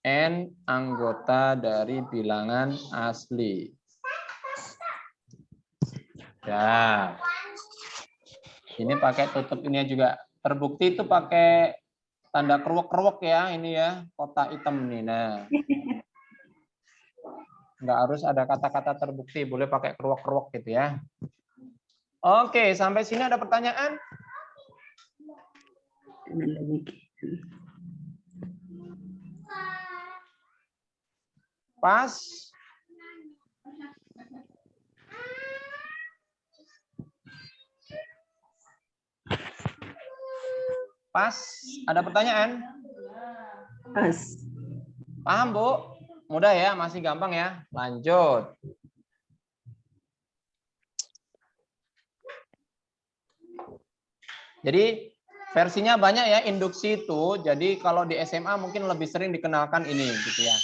N anggota dari bilangan asli. Ya. Ini pakai tutup ini juga. Terbukti itu pakai tanda kerwok-kerwok ya, ini ya, kotak hitam nih. Nah. Nggak harus ada kata-kata terbukti, boleh pakai kerwok-kerwok gitu ya. Oke, sampai sini ada pertanyaan? Pas? Pas? Ada pertanyaan? Pas. Paham, Bu? Mudah ya, masih gampang ya. Lanjut. Jadi versinya banyak ya induksi itu. Jadi kalau di SMA mungkin lebih sering dikenalkan ini gitu ya.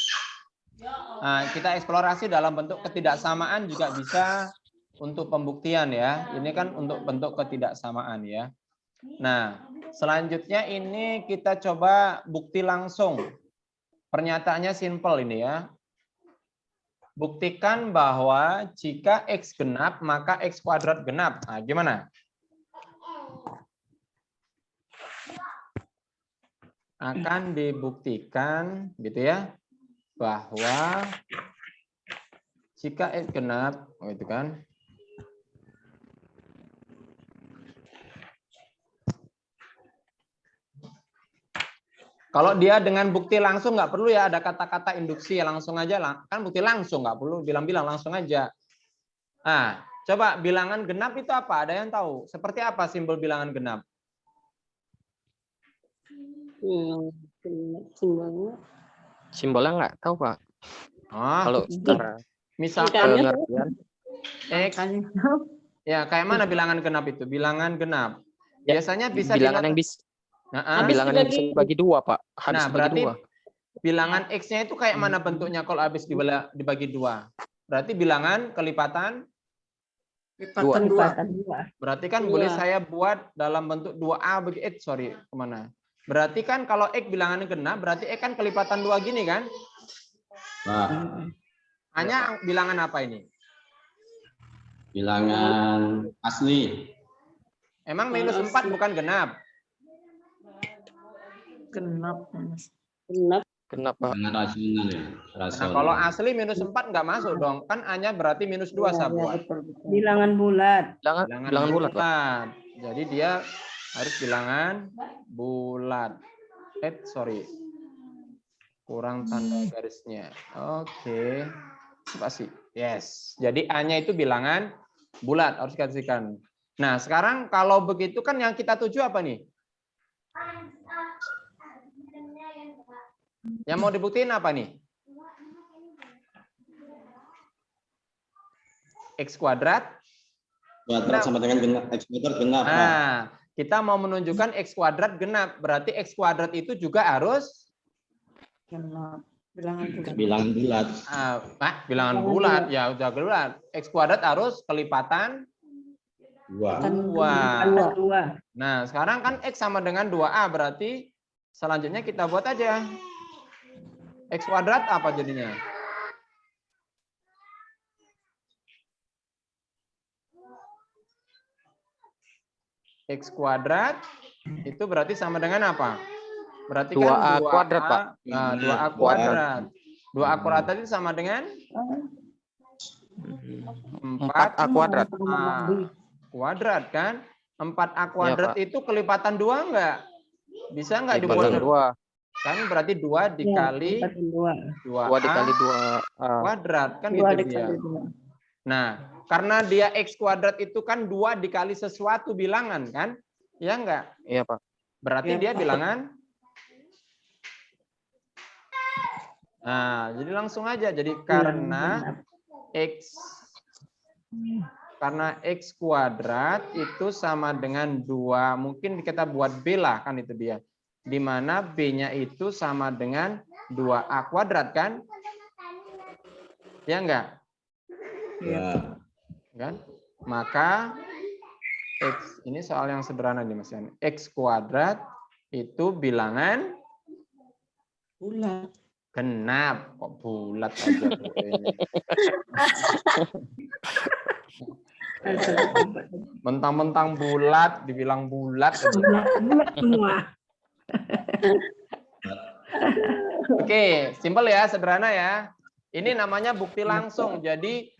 Nah, kita eksplorasi dalam bentuk ketidaksamaan juga bisa untuk pembuktian ya. Ini kan untuk bentuk ketidaksamaan ya. Nah, selanjutnya ini kita coba bukti langsung. Pernyataannya simple ini ya. Buktikan bahwa jika X genap, maka X kuadrat genap. Nah, gimana? Akan dibuktikan gitu ya, bahwa jika X genap, gitu kan. Kalau dia dengan bukti langsung nggak perlu ya ada kata-kata induksi ya, langsung aja lah. Kan bukti langsung nggak perlu bilang-bilang, langsung aja. Nah, coba bilangan genap itu apa? Ada yang tahu? Seperti apa simbol bilangan genap? Simbolnya nggak tahu, Pak. Kalau secara Misalkan pengertian X, ya kayak mana bilangan genap itu? Bilangan genap. Ya, Biasanya bisa bilangan yang bisa bilangan yang bisa dibagi dua, Pak. Habis Nah, dibagi berarti dua. bilangan X-nya itu kayak mana bentuknya kalau habis dibagi dua? Berarti bilangan kelipatan Lipatan dua. Berarti kan boleh saya buat dalam bentuk 2A bagi X, sorry, kemana? Berarti kan kalau X bilangan genap, berarti X kan kelipatan 2 gini kan? Nah, Hanya bilangan apa ini? bilangan asli. Emang minus 4 bukan genap? Genap. Kenapa? Bilangan rasional ya. Nah, Rasional. kalau asli minus 4 nggak masuk dong. Kan hanya berarti minus 2 saya buat. Bilangan bulat. Bilangan bulat, Pak. Jadi dia harus bilangan bulat. Sorry. Kurang tanda garisnya. Oke. Pasti. Yes. Jadi A-nya itu bilangan bulat. Harus kasihkan. Nah, sekarang kalau begitu kan yang kita tuju apa nih? Yang mau dibuktiin apa nih? X kuadrat. Kuadrat sama dengan genap. X kuadrat genap, Pak. Nah, kita mau menunjukkan X kuadrat genap. Berarti X kuadrat itu juga harus Genap. Bilangan bulat. Bilangan bulat. bilangan bulat. Ya udah bulat. X kuadrat harus kelipatan 2. 2. Nah, sekarang kan X sama dengan 2A. Berarti selanjutnya kita buat aja. X kuadrat apa jadinya? X kuadrat itu berarti sama dengan apa? Berarti 2A kan 2A kuadrat, Pak. Nah, 2A kuadrat. 2A kuadrat itu sama dengan 4A kuadrat. Kuadrat kan? 4A kuadrat Ya, Pak. itu kelipatan 2 enggak? Bisa enggak Kelipatan dibuat? 2. Kan berarti 2 dikali 2A 2 dikali 2A. kuadrat kan gitu dia. Nah, karena dia X kuadrat itu kan 2 dikali sesuatu bilangan kan? Ya enggak? Iya, Pak. Berarti dia bilangan. Nah, jadi langsung aja. Jadi karena X Karena X kuadrat itu sama dengan 2. Mungkin kita buat B lah, kan itu dia. Di mana B-nya itu sama dengan 2A kuadrat, kan? Ya enggak? Ya. Kan? Maka X, ini soal yang sederhana nih Mas Yani. X kuadrat itu bilangan Bulat. genap. Kok bulat aja ini. Mentang-mentang bulat, dibilang bulat. Bulat semua. Oke, simpel ya, sederhana ya. Ini namanya bukti langsung. Jadi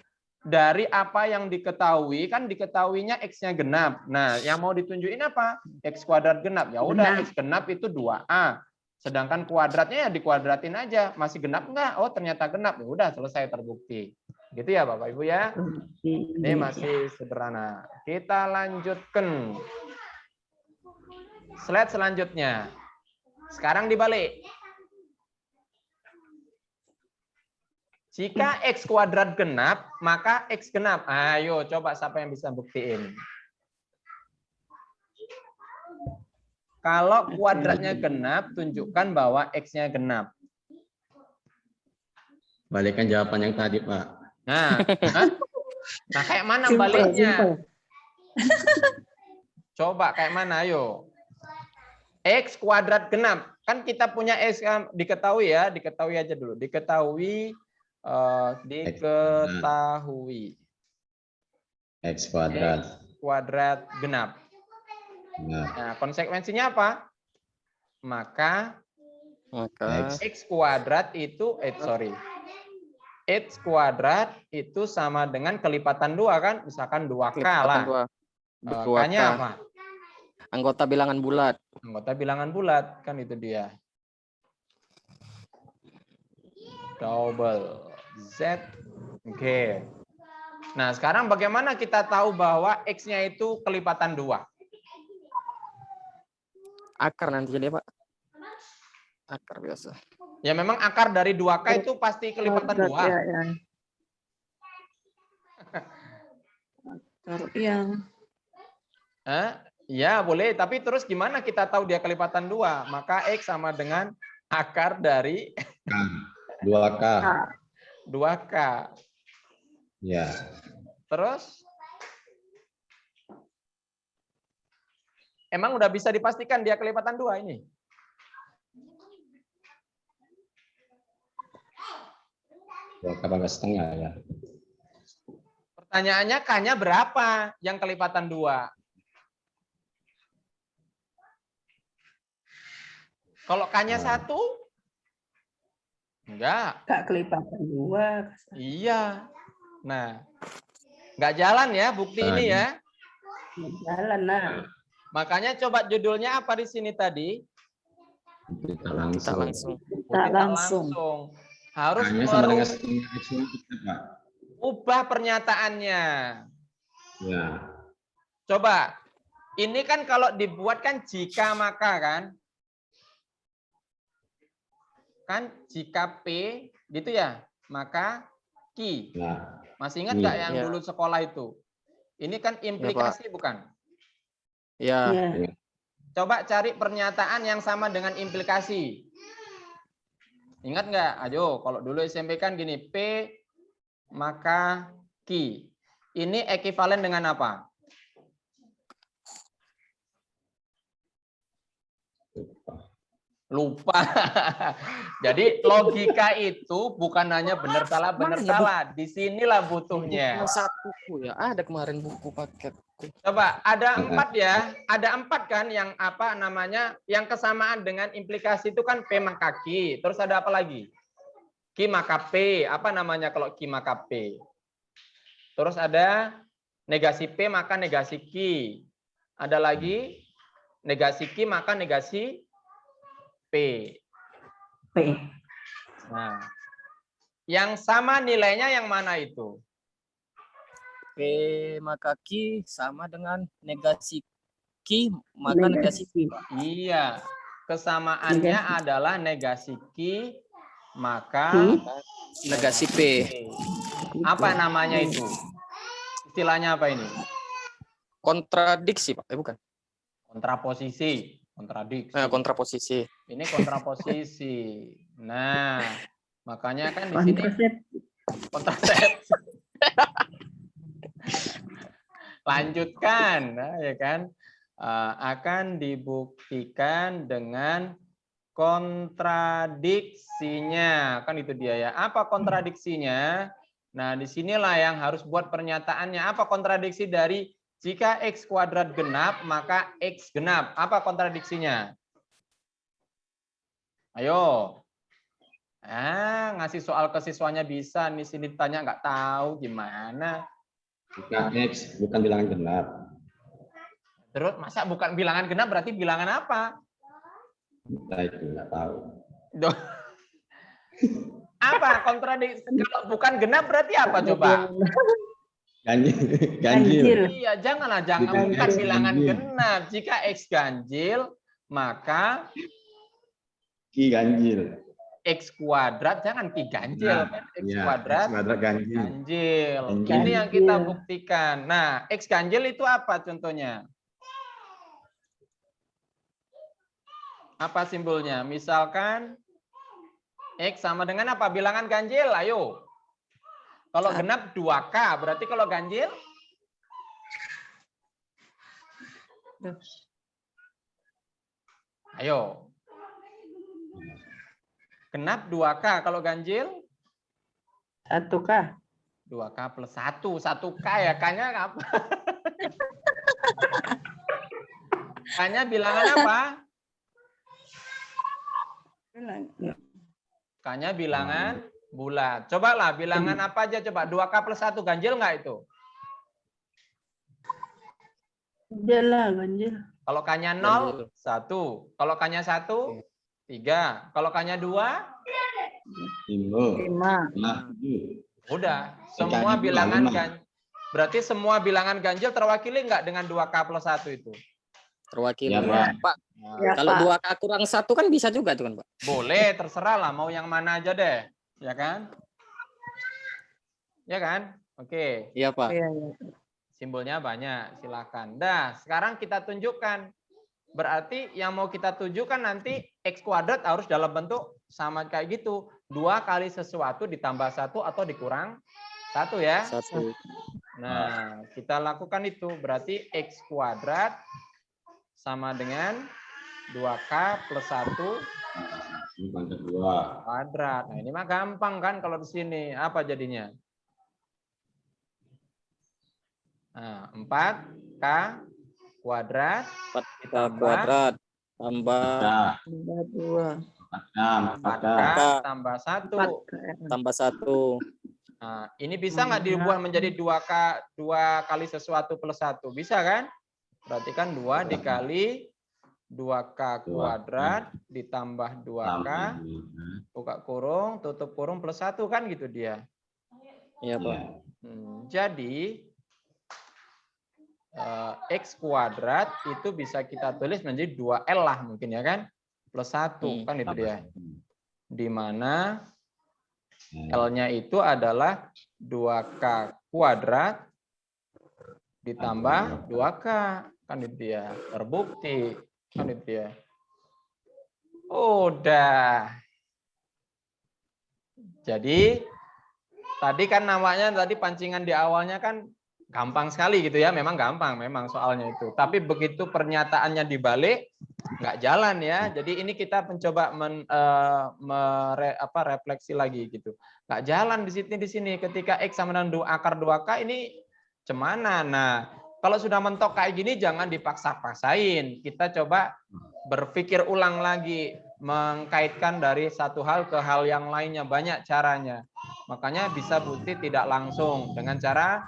dari apa yang diketahui, kan diketahuinya X-nya genap. Nah, yang mau ditunjukin apa? X kuadrat genap. Ya udah, X genap itu 2A. Sedangkan kuadratnya ya dikuadratin aja. Masih genap enggak? Oh, ternyata genap. Ya udah, selesai, terbukti. Gitu ya Bapak Ibu ya. Ini masih sederhana. Kita lanjutkan. Slide selanjutnya. Sekarang dibalik. Jika X kuadrat genap, maka X genap. Ayo, coba siapa yang bisa buktiin. Kalau kuadratnya genap, tunjukkan bahwa X-nya genap. Balikan jawaban yang tadi, Pak. Nah, nah kayak mana Simple, baliknya? simple. Coba kayak mana, ayo. X kuadrat genap. Kan kita punya X, diketahui ya, diketahui aja dulu. Diketahui. X kuadrat. Kuadrat genap. Nah, Nah, konsekuensinya apa? Maka Maka X kuadrat itu, X kuadrat itu sama dengan kelipatan 2 kan? Misalkan 2K lah. K-nya apa? Anggota bilangan bulat. Anggota bilangan bulat, kan itu dia. Double Z. Oke. Nah, sekarang bagaimana kita tahu bahwa X-nya itu kelipatan 2? Akar nanti jadi Pak. Akar biasa. Ya memang akar dari 2K itu pasti kelipatan 2. Ya, ya. Akar yang Ya boleh, tapi terus gimana kita tahu dia kelipatan 2? Maka X sama dengan akar dari 2K. 2K. Ya. Terus? Emang udah bisa dipastikan dia kelipatan 2 ini? Ya, pangkat setengah ya. Pertanyaannya K-nya berapa yang kelipatan 2? Kalau K-nya 1? Enggak. Kak kelipatan 2. Iya. Nah, nggak jalan ya bukti ini ya. Jalan, nah. Makanya coba judulnya apa di sini tadi? Kita Kita langsung. Bukti Tak tak langsung. Harus Hanya sama dengan setengah X kita, Pak. ubah pernyataannya. Ya. Coba. Ini kan kalau dibuat kan jika maka kan? Kan jika P gitu ya, maka Q. Nah, Masih ingat nggak yang Iya. dulu sekolah itu? Ini kan implikasi bukan? Ya, Ya. Coba cari pernyataan yang sama dengan implikasi. Ingat nggak? Ayo, kalau dulu SMP kan gini, P maka Q. Ini ekivalen dengan apa? Lupa. Jadi logika itu bukan hanya benar salah. Disinilah butuhnya. satu buku ya. Ada kemarin buku paket. Coba ada 4 ya. Ada 4 kan yang apa namanya? Yang kesamaan dengan implikasi itu kan P maka Q. Terus ada apa lagi? Q maka P. Apa namanya kalau Q maka P? Terus ada negasi P maka negasi Q. Ada lagi negasi Q maka negasi P. P. Nah, yang sama nilainya yang mana itu? P maka Q sama dengan negasi Q maka negasi P. Iya, kesamaannya adalah negasi Q maka Negasi P. P. Apa namanya itu? istilahnya apa ini? Kontradiksi, Pak. Bukan. Kontraposisi, kontradiksi. Kontraposisi. Ini kontraposisi. Nah, makanya kan di sini kontrasepsi. Lanjutkan, nah, ya kan? Akan dibuktikan dengan kontradiksinya, kan itu dia ya. Apa kontradiksinya? Nah, disinilah yang harus buat pernyataannya. Apa kontradiksi dari jika X kuadrat genap, maka X genap? Apa kontradiksinya? Ayo. Ngasih soal ke siswanya bisa, di sini tanya nggak tahu gimana. Jika X bukan bilangan genap. Terus masa bukan bilangan genap berarti bilangan apa? Nah, itu nggak tahu. Apa kontradiksi? Kalau bukan genap berarti apa coba? Ganjil. Iya, janganlah, jangan bukan bilangan genap. Jika X ganjil, maka Ki ganjil. X kuadrat, jangan Ki ganjil. Nah, X ya, kuadrat X kuadrat ganjil. ganjil. Ganjil. Ini yang kita buktikan. Nah, X ganjil itu apa contohnya? Apa simbolnya? Misalkan X sama dengan apa? Bilangan ganjil, ayo. Kalau genap 2K, berarti kalau ganjil? Ayo. Genap 2K, kalau ganjil? 1K. 2K plus 1. 1K ya, K-nya apa? K-nya bilangan apa? K-nya bilangan bulat. Cobalah bilangan apa aja coba. 2K plus 1 ganjil nggak itu? Ganjil lah, ganjil. Kalau K-nya 0, 1. Kalau K-nya 1, 3. Kalau K-nya 2, 5. 5. udah. Semua bilangan ganjil. Berarti semua bilangan ganjil terwakili nggak dengan 2K plus 1 itu? Terwakili. Ya, Pak. Ya, Kalau Pak. 2K kurang 1 kan bisa juga tuh kan, Pak. Boleh, terserah lah. Mau yang mana aja deh. Ya kan? Ya kan? Oke. Iya, Pak. Iya, iya. Simbolnya banyak. Silakan. Dah, sekarang kita tunjukkan. Berarti yang mau kita tunjukkan nanti X kuadrat harus dalam bentuk sama kayak gitu. 2 kali sesuatu ditambah 1 atau dikurang 1 ya. 1. Nah, kita lakukan itu. Berarti X kuadrat sama dengan 2K plus 1 kuadrat. Nah, ini mah gampang kan kalau di sini. Apa jadinya? Nah, 4K kuadrat 4K kuadrat tambah 2. 4K tambah 1. 4. tambah 1. Nah, ini bisa nggak dibuat menjadi 2K, 2 kali sesuatu plus 1? Bisa kan? Berarti kan 2 dikali 2K kuadrat ditambah 2K, buka kurung, tutup kurung plus 1 kan gitu dia. Iya, Pak. Jadi X kuadrat itu bisa kita tulis menjadi 2L lah mungkin ya kan? Plus 1 kan itu dia. Di mana L-nya itu adalah 2K kuadrat ditambah 2K. Kan itu dia. Terbukti. Kan itu dia. Udah. Jadi tadi kan namanya tadi pancingan di awalnya kan gampang sekali gitu ya. Memang gampang memang soalnya itu. Tapi begitu pernyataannya dibalik nggak jalan ya. Jadi ini kita mencoba refleksi lagi gitu. Nggak jalan di sini ketika X sama dengan akar 2K ini cemana. Nah, kalau sudah mentok kayak gini jangan dipaksa-paksain. Kita coba berpikir ulang lagi, mengkaitkan dari satu hal ke hal yang lainnya, banyak caranya. Makanya bisa bukti tidak langsung dengan cara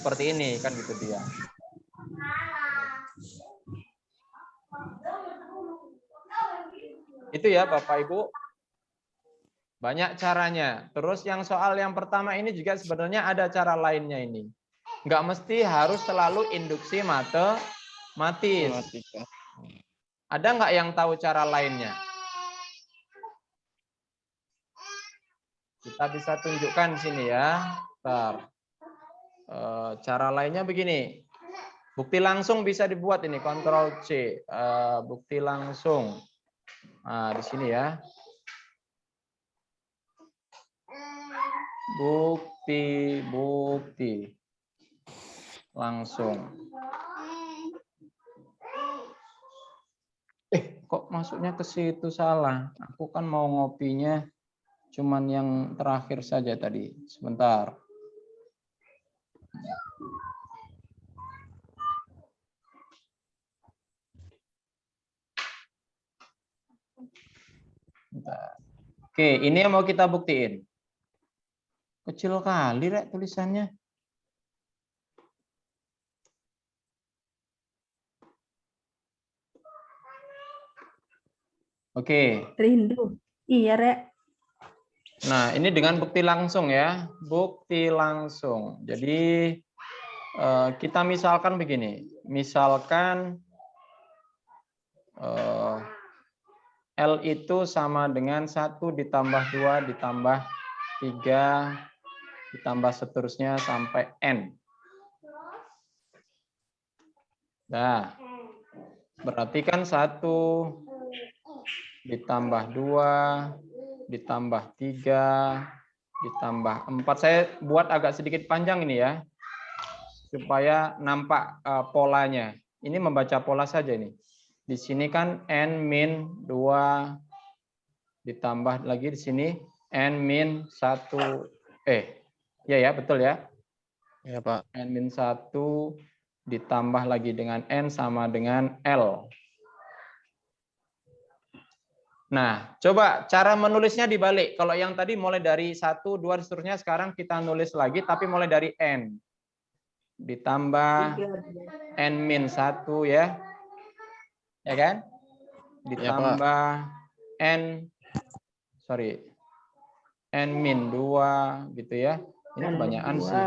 seperti ini kan gitu dia. Itu ya Bapak Ibu. Banyak caranya. Terus yang soal yang pertama ini juga sebenarnya ada cara lainnya ini. Nggak mesti harus selalu induksi matematis. Ada nggak yang tahu cara lainnya? kita bisa tunjukkan di sini ya. Bentar. Cara lainnya begini. Bukti langsung bisa dibuat ini, Ctrl C. Bukti langsung. Nah, di sini ya. Bukti langsung. Kok masuknya ke situ salah? Aku kan mau ngopinya cuman yang terakhir saja tadi. Sebentar. Bentar. Oke, ini yang mau kita buktiin. Kecil kali, Rek, tulisannya. Oke. Rindu. Iya, Rek. Nah, ini dengan bukti langsung ya. Bukti langsung. Jadi, kita misalkan begini. Misalkan L itu sama dengan 1 ditambah 2 ditambah 3 ditambah seterusnya sampai N. Nah, berarti kan 1 ditambah 2 ditambah 3 ditambah 4. Saya buat agak sedikit panjang ini ya, supaya nampak polanya. Ini membaca pola saja ini. Di sini kan N-2 ditambah lagi di sini N-1. Ya betul ya. Ya, Pak. N-1 ditambah lagi dengan N sama dengan L. Nah, coba cara menulisnya dibalik. Kalau yang tadi mulai dari 1, 2, seterusnya, sekarang kita nulis lagi, tapi mulai dari N. Ditambah N-1 ya. Ya kan? Ditambah N-2 gitu ya. Ini kebanyakan sih.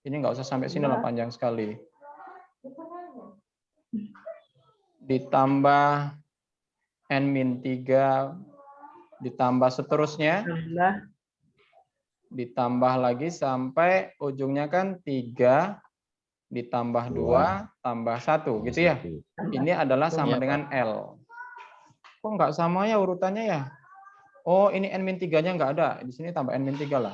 Ini nggak usah sampai sini lah, panjang sekali. Ditambah N-3 ditambah seterusnya. Ditambah lagi sampai ujungnya kan 3 ditambah 2 tambah 1 gitu ya. Ini adalah sama dengan L. Kok nggak sama ya urutannya ya? Oh, ini N-3-nya nggak ada. Di sini tambah N-3 lah.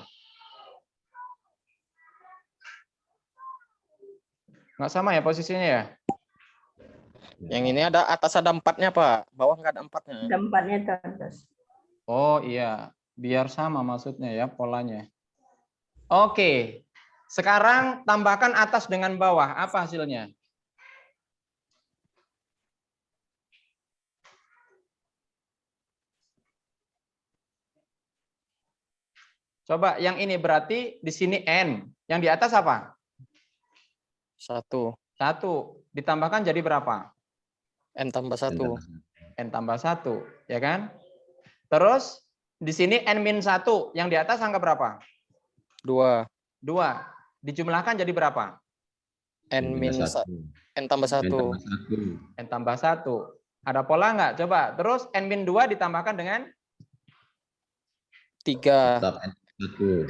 Nggak sama ya posisinya ya? Yang ini ada atas ada 4-nya, Pak. Bawah nggak ada 4-nya. Ada 4-nya ke atas. Oh iya, biar sama maksudnya ya polanya. Oke, sekarang tambahkan atas dengan bawah. Apa hasilnya? Coba yang ini berarti di sini N. Yang di atas apa? 1. 1. Ditambahkan jadi berapa? N tambah 1. N tambah 1, ya kan? Terus di sini N-1, yang di atas angka berapa? 2. 2. Dijumlahkan jadi berapa? N tambah 1. N tambah 1. Ada pola nggak? Coba. Terus N-2 ditambahkan dengan 3.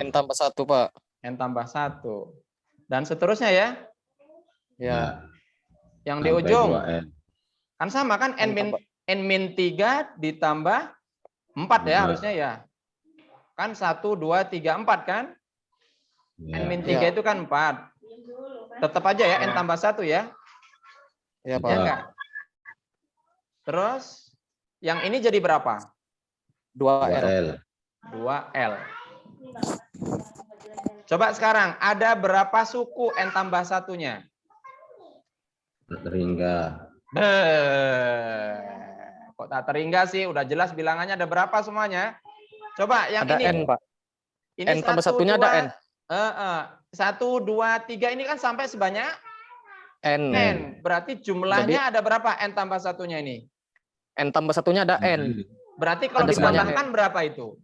N tambah 1, Pak. N tambah 1. Dan seterusnya ya? Ya. Yang di ujung. Kan sama kan N-3 ditambah 4 ya harusnya ya. Kan 1, 2, 3, 4 kan? N-3 itu kan 4. Tetap aja ya N tambah 1 ya. Ya, Pak. Ya enggak? Terus yang ini jadi berapa? 2L. 2L. Coba sekarang ada berapa suku N tambah 1-nya? Terhingga. Kok tak terhingga sih? Udah jelas bilangannya ada berapa semuanya? Coba yang Ada ini. N, Pak. Ini N tambah 1-nya ada N. 1, 2, 3 ini kan sampai sebanyak N. Berarti jumlahnya ada berapa N tambah 1-nya ini? N tambah 1-nya ada N. Berarti kalau Ada sebanyak ditambahkan berapa itu?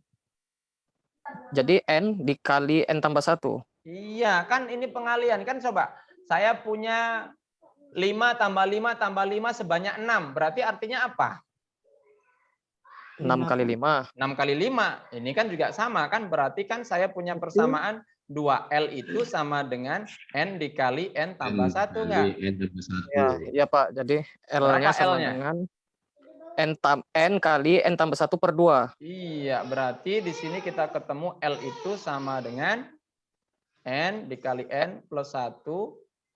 Jadi N dikali N tambah 1. Iya, kan ini pengalian. Kan coba, saya punya 5 tambah 5 tambah 5 sebanyak 6. Berarti artinya apa? 6 kali 5. 6 kali 5. Ini kan juga sama kan, berarti kan saya punya persamaan 2L itu sama dengan N dikali N tambah 1 enggak? N tambah 1. Ya, iya Pak. Jadi L-nya Berapa sama L-nya? dengan N kali N tambah 1 per 2. Iya, berarti di sini kita ketemu L itu sama dengan N dikali N plus 1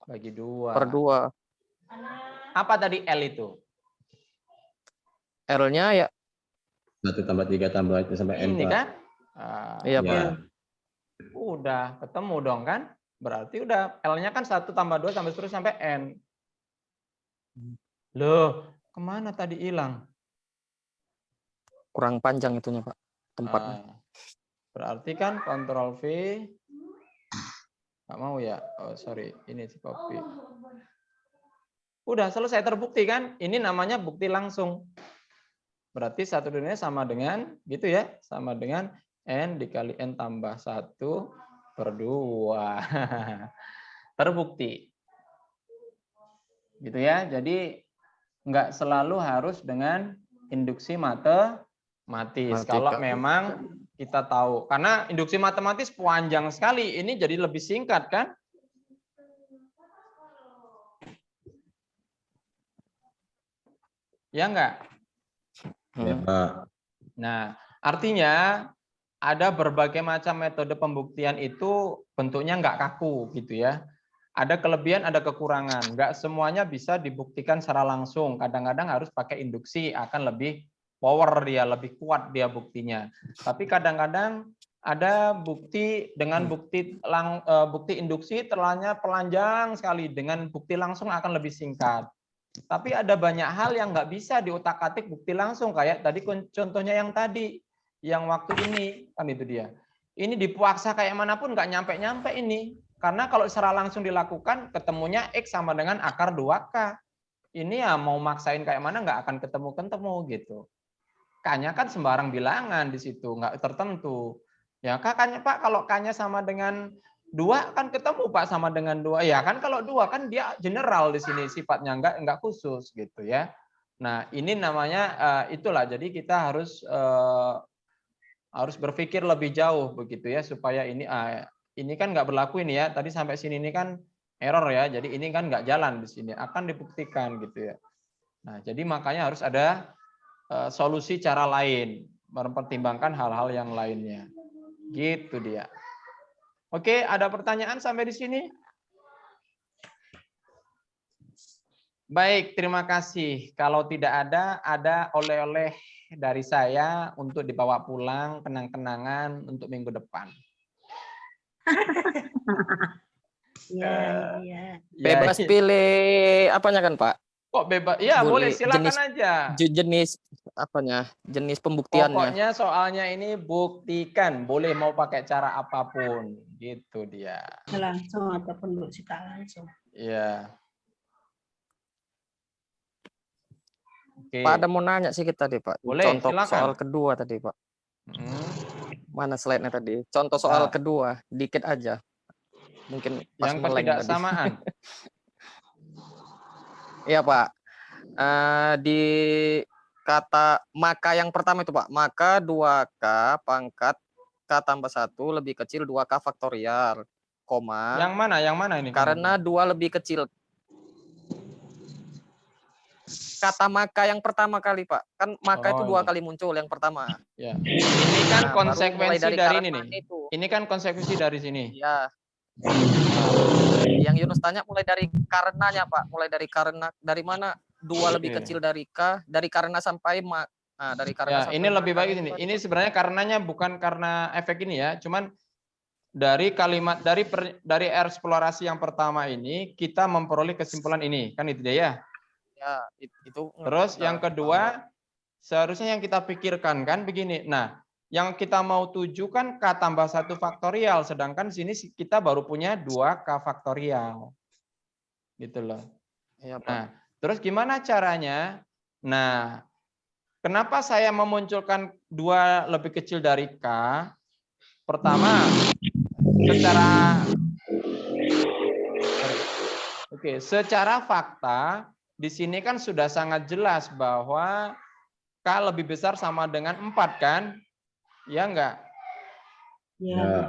bagi 2. Per 2. Apa tadi L itu? L-nya ya 1 tambah 3 tambah itu sampai N, Ini Pak. kan? iya Pak. Ya. Udah ketemu dong kan? Berarti udah L-nya kan 1 tambah 2 sampai terus sampai N. Loh, kemana tadi hilang? Kurang panjang itunya Pak. Tempatnya. Berarti kan Ctrl V. Nggak mau ya? Oh, sorry. Ini si copy. Udah selesai, terbukti kan? Ini namanya bukti langsung. Berarti 1 dunia sama dengan, gitu ya, sama dengan N dikali N tambah 1 per 2. Terbukti. Gitu ya, jadi nggak selalu harus dengan induksi matematis. Kalau memang kita tahu. Karena induksi matematis panjang sekali. Ini jadi lebih singkat kan? Ya enggak? Ya, Pak. Nah, artinya ada berbagai macam metode pembuktian itu bentuknya enggak kaku gitu ya. Ada kelebihan, ada kekurangan. Enggak semuanya bisa dibuktikan secara langsung. Kadang-kadang harus pakai induksi, akan lebih power dia, lebih kuat dia buktinya. Tapi kadang-kadang ada bukti dengan bukti induksi terlanya pelanjang sekali, dengan bukti langsung akan lebih singkat. Tapi ada banyak hal yang nggak bisa diutak-atik bukti langsung, kayak tadi contohnya yang tadi, yang waktu ini kan itu dia. Ini dipaksa kayak manapun nggak nyampe-nyampe ini, karena kalau secara langsung dilakukan ketemunya X sama dengan akar 2K. Ini ya mau maksain kayak mana nggak akan ketemu gitu. K-nya kan sembarang bilangan di situ, nggak tertentu. Ya K-nya Pak, kalau K-nya sama dengan 2 kan ketemu Pak sama dengan 2. Ya kan kalau 2 kan dia general di sini sifatnya, enggak khusus gitu ya. Nah, ini namanya itulah, jadi kita harus berpikir lebih jauh begitu ya, supaya ini kan nggak berlaku ini ya. Tadi sampai sini ini kan error ya. Jadi ini kan nggak jalan di sini, akan dibuktikan gitu ya. Nah, jadi makanya harus ada solusi cara lain, mempertimbangkan hal-hal yang lainnya. Gitu dia. Oke, ada pertanyaan sampai di sini? Baik, terima kasih. Kalau tidak ada oleh-oleh dari saya untuk dibawa pulang, kenang-kenangan untuk minggu depan. Iya. Bebas pilih apanya kan Pak? Kok bebas? Ya, boleh silakan aja. Jenis apanya? Jenis pembuktiannya. Pokoknya soalnya ini buktikan, boleh mau pakai cara apapun, gitu dia. Langsung ataupun Bu Sita langsung. Iya. Oke. Pak ada mau nanya sih kita tadi Pak. Boleh, Contoh silakan. soal kedua tadi Pak. Mana slide-nya tadi? Contoh soal kedua, dikit aja. Mungkin pas yang meleng tadi. ketidaksamaan. Iya Pak. Di kata maka yang pertama itu Pak, maka 2K pangkat K tambah 1 lebih kecil 2K faktorial, koma. Yang mana? Yang mana ini? Karena 2 lebih kecil. Kata maka yang pertama kali Pak, kan maka itu 2 kali muncul yang pertama. Ya. Ini kan konsekuensi dari ini nih. Itu. Ini kan konsekuensi dari sini. Ya. Yang Yunus tanya mulai dari karenanya Pak, mulai dari karena dari mana 2 lebih kecil dari K, dari karena sampai dari karena. Ya, ini lebih baik ini. Ini sebenarnya karenanya bukan karena efek ini ya, cuman dari kalimat dari eksplorasi yang pertama ini kita memperoleh kesimpulan ini, kan itu dia ya. Ya, itu. Terus yang kedua, seharusnya yang kita pikirkan kan begini. Nah, yang kita mau tuju kan K tambah 1 faktorial, sedangkan sini kita baru punya 2K faktorial. Gitu loh. Ya, Pak. Nah, terus gimana caranya? Nah, kenapa saya memunculkan 2 lebih kecil dari K? Pertama, secara fakta di sini kan sudah sangat jelas bahwa K lebih besar sama dengan 4 kan? Ya enggak? Ya. Ya.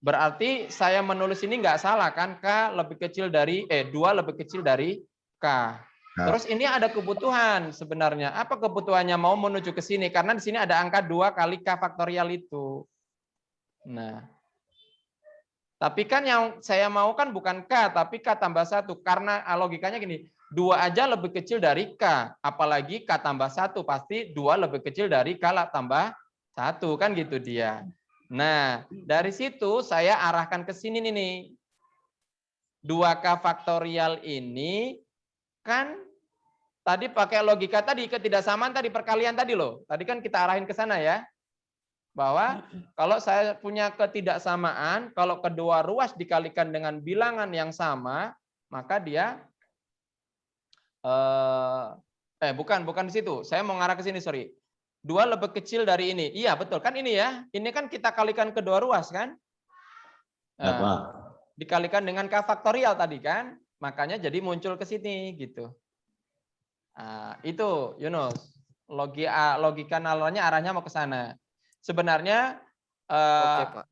Berarti saya menulis ini enggak salah kan? K lebih kecil dari 2 lebih kecil dari K. Terus ini ada kebutuhan sebenarnya. Apa kebutuhannya mau menuju ke sini? Karena di sini ada angka 2 kali K faktorial itu. Nah, tapi kan yang saya mau kan bukan K, tapi K tambah 1. Karena logikanya gini, 2 aja lebih kecil dari K. Apalagi K tambah 1, pasti 2 lebih kecil dari K tambah 1. Kan gitu dia. Nah, dari situ saya arahkan ke sini nih. 2K faktorial ini kan tadi pakai logika tadi, ketidaksamaan tadi, perkalian tadi loh. Tadi kan kita arahin ke sana ya. Bahwa kalau saya punya ketidaksamaan, kalau kedua ruas dikalikan dengan bilangan yang sama, maka dia bukan di situ. Saya mau ngarah ke sini, sorry. 2 lebih kecil dari ini. Iya, betul. Kan ini ya. Ini kan kita kalikan kedua ruas kan? Ya, Pak. Dikalikan dengan K faktorial tadi kan? Makanya jadi muncul ke sini gitu. Nah, itu Yunus. Logika nalarnya arahnya mau ke sana. Sebenarnya Oke, Pak.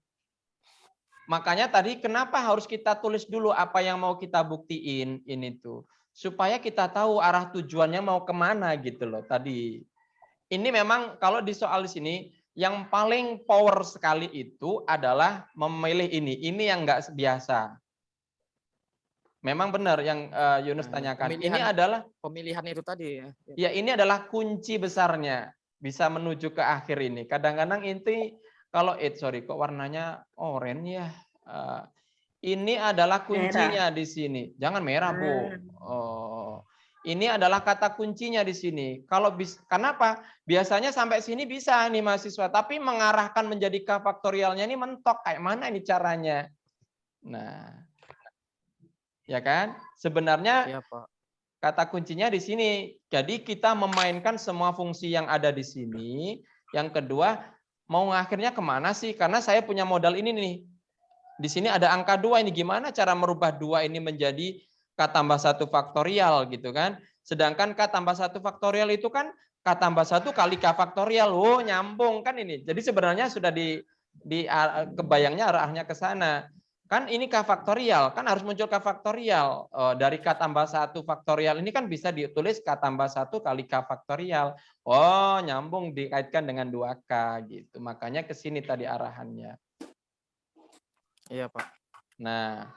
makanya tadi kenapa harus kita tulis dulu apa yang mau kita buktiin ini tuh. Supaya kita tahu arah tujuannya mau kemana gitu loh tadi. Ini memang kalau di soal di sini yang paling power sekali itu adalah memilih ini. Ini yang nggak biasa. Memang benar yang Yunus tanyakan. Ini adalah Pemilihan itu tadi ya. ya ini adalah kunci besarnya bisa menuju ke akhir ini. Kadang-kadang inti kalau kok warnanya oranye ya. Ini adalah kuncinya di sini. Jangan merah, Bu. Oh. Ini adalah kata kuncinya di sini. Kenapa? Biasanya sampai sini bisa nih mahasiswa, tapi mengarahkan menjadi K faktorialnya ini mentok. Kayak mana ini caranya? Nah, ya kan? Sebenarnya Iya, Pak. kata kuncinya di sini. Jadi kita memainkan semua fungsi yang ada di sini. Yang kedua, mau akhirnya kemana sih? Karena saya punya modal ini nih. Di sini ada angka 2 ini. Gimana cara merubah 2 ini menjadi K tambah 1 faktorial gitu kan. Sedangkan K tambah 1 faktorial itu kan K tambah 1 kali K faktorial. Oh, nyambung kan ini. Jadi sebenarnya sudah di kebayangnya arahnya ke sana. Kan ini K faktorial, kan harus muncul K faktorial. Dari K tambah 1 faktorial ini kan bisa ditulis K tambah 1 kali K faktorial. Oh, nyambung dikaitkan dengan 2K gitu. Makanya ke sini tadi arahannya. Iya, Pak. Nah,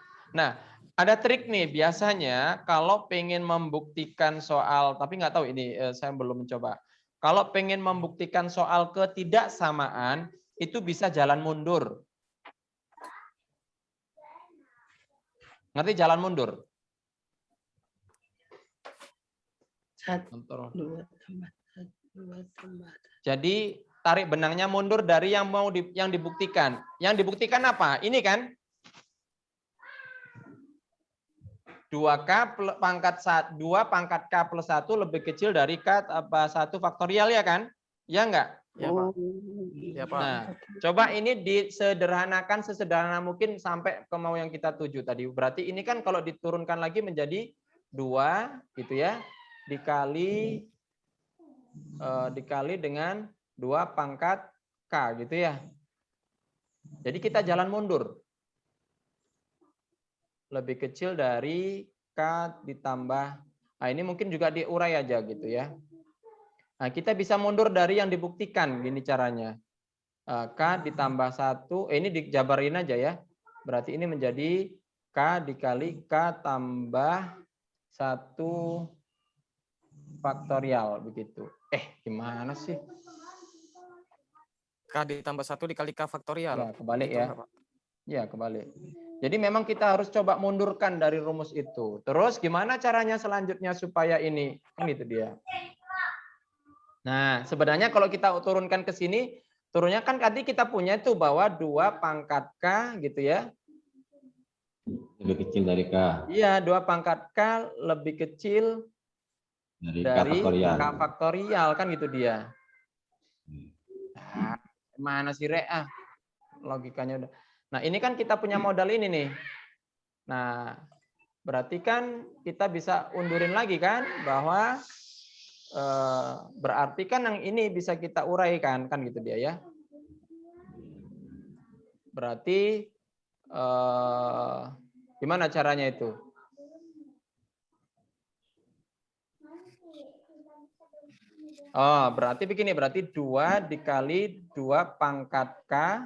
ada trik nih. Biasanya kalau pengen membuktikan soal, tapi nggak tahu ini saya belum mencoba. Kalau pengen membuktikan soal ketidaksamaan, itu bisa jalan mundur. Ngerti jalan mundur? 1, 2 tambah 1, 2 tambah 1. Jadi tarik benangnya mundur dari yang yang dibuktikan. Yang dibuktikan apa? Ini kan 2K pangkat 2 pangkat K plus 1 lebih kecil dari K tambah 1 faktorial ya kan? Ya enggak? Iya, Pak. Iya, Pak. Nah, coba ini disederhanakan sesederhana mungkin sampai ke mau yang kita tuju tadi. Berarti ini kan kalau diturunkan lagi menjadi 2 gitu ya, dikali dengan 2 pangkat K gitu ya. Jadi kita jalan mundur. Lebih kecil dari K ditambah, nah ini mungkin juga diurai aja gitu ya. Nah, kita bisa mundur dari yang dibuktikan, gini caranya. K ditambah 1, ini dijabarin aja ya. Berarti ini menjadi K dikali K tambah 1 faktorial, begitu. Gimana sih? K ditambah 1 dikali K faktorial. Ya, kebalik Gitu ya. nggak, Pak? Ya, kebalik. Jadi memang kita harus coba mundurkan dari rumus itu. Terus gimana caranya selanjutnya supaya ini? Kan itu dia. Nah, sebenarnya kalau kita turunkan ke sini, turunnya kan tadi kita punya itu bahwa 2 pangkat K gitu ya. Lebih kecil dari K. Iya, 2 pangkat K lebih kecil dari K faktorial kan gitu dia. Nah, mana sih Rek? Logikanya udah. Nah, ini kan kita punya modal ini nih. Nah, berarti kan kita bisa undurin lagi kan bahwa berarti kan yang ini bisa kita uraikan kan gitu dia ya. Berarti gimana caranya itu? Oh, berarti begini, berarti 2 dikali 2 pangkat K.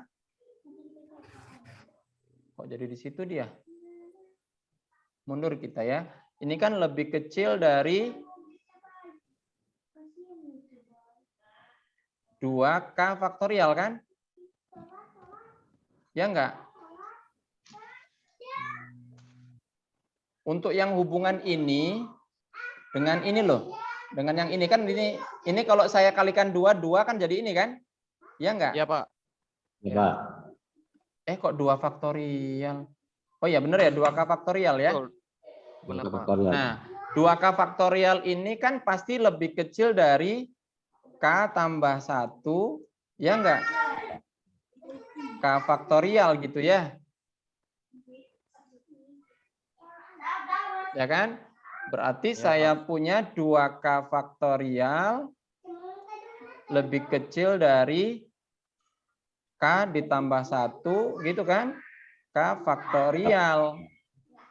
Kok jadi di situ dia? Mundur kita ya. Ini kan lebih kecil dari 2K faktorial kan? Ya enggak? Untuk yang hubungan ini dengan ini loh. Dengan yang ini kan ini kalau saya kalikan 2 kan jadi ini kan? Ya enggak? Iya, Pak. Ya, Pak. Kok 2 faktorial? Oh ya benar ya 2K faktorial ya. Betul. Benar, Pak. Faktorial. Nah, 2K faktorial ini kan pasti lebih kecil dari K tambah 1, ya enggak? K faktorial gitu ya. Ya kan? Berarti Ya, saya punya 2K faktorial lebih kecil dari K ditambah 1, gitu kan? K faktorial.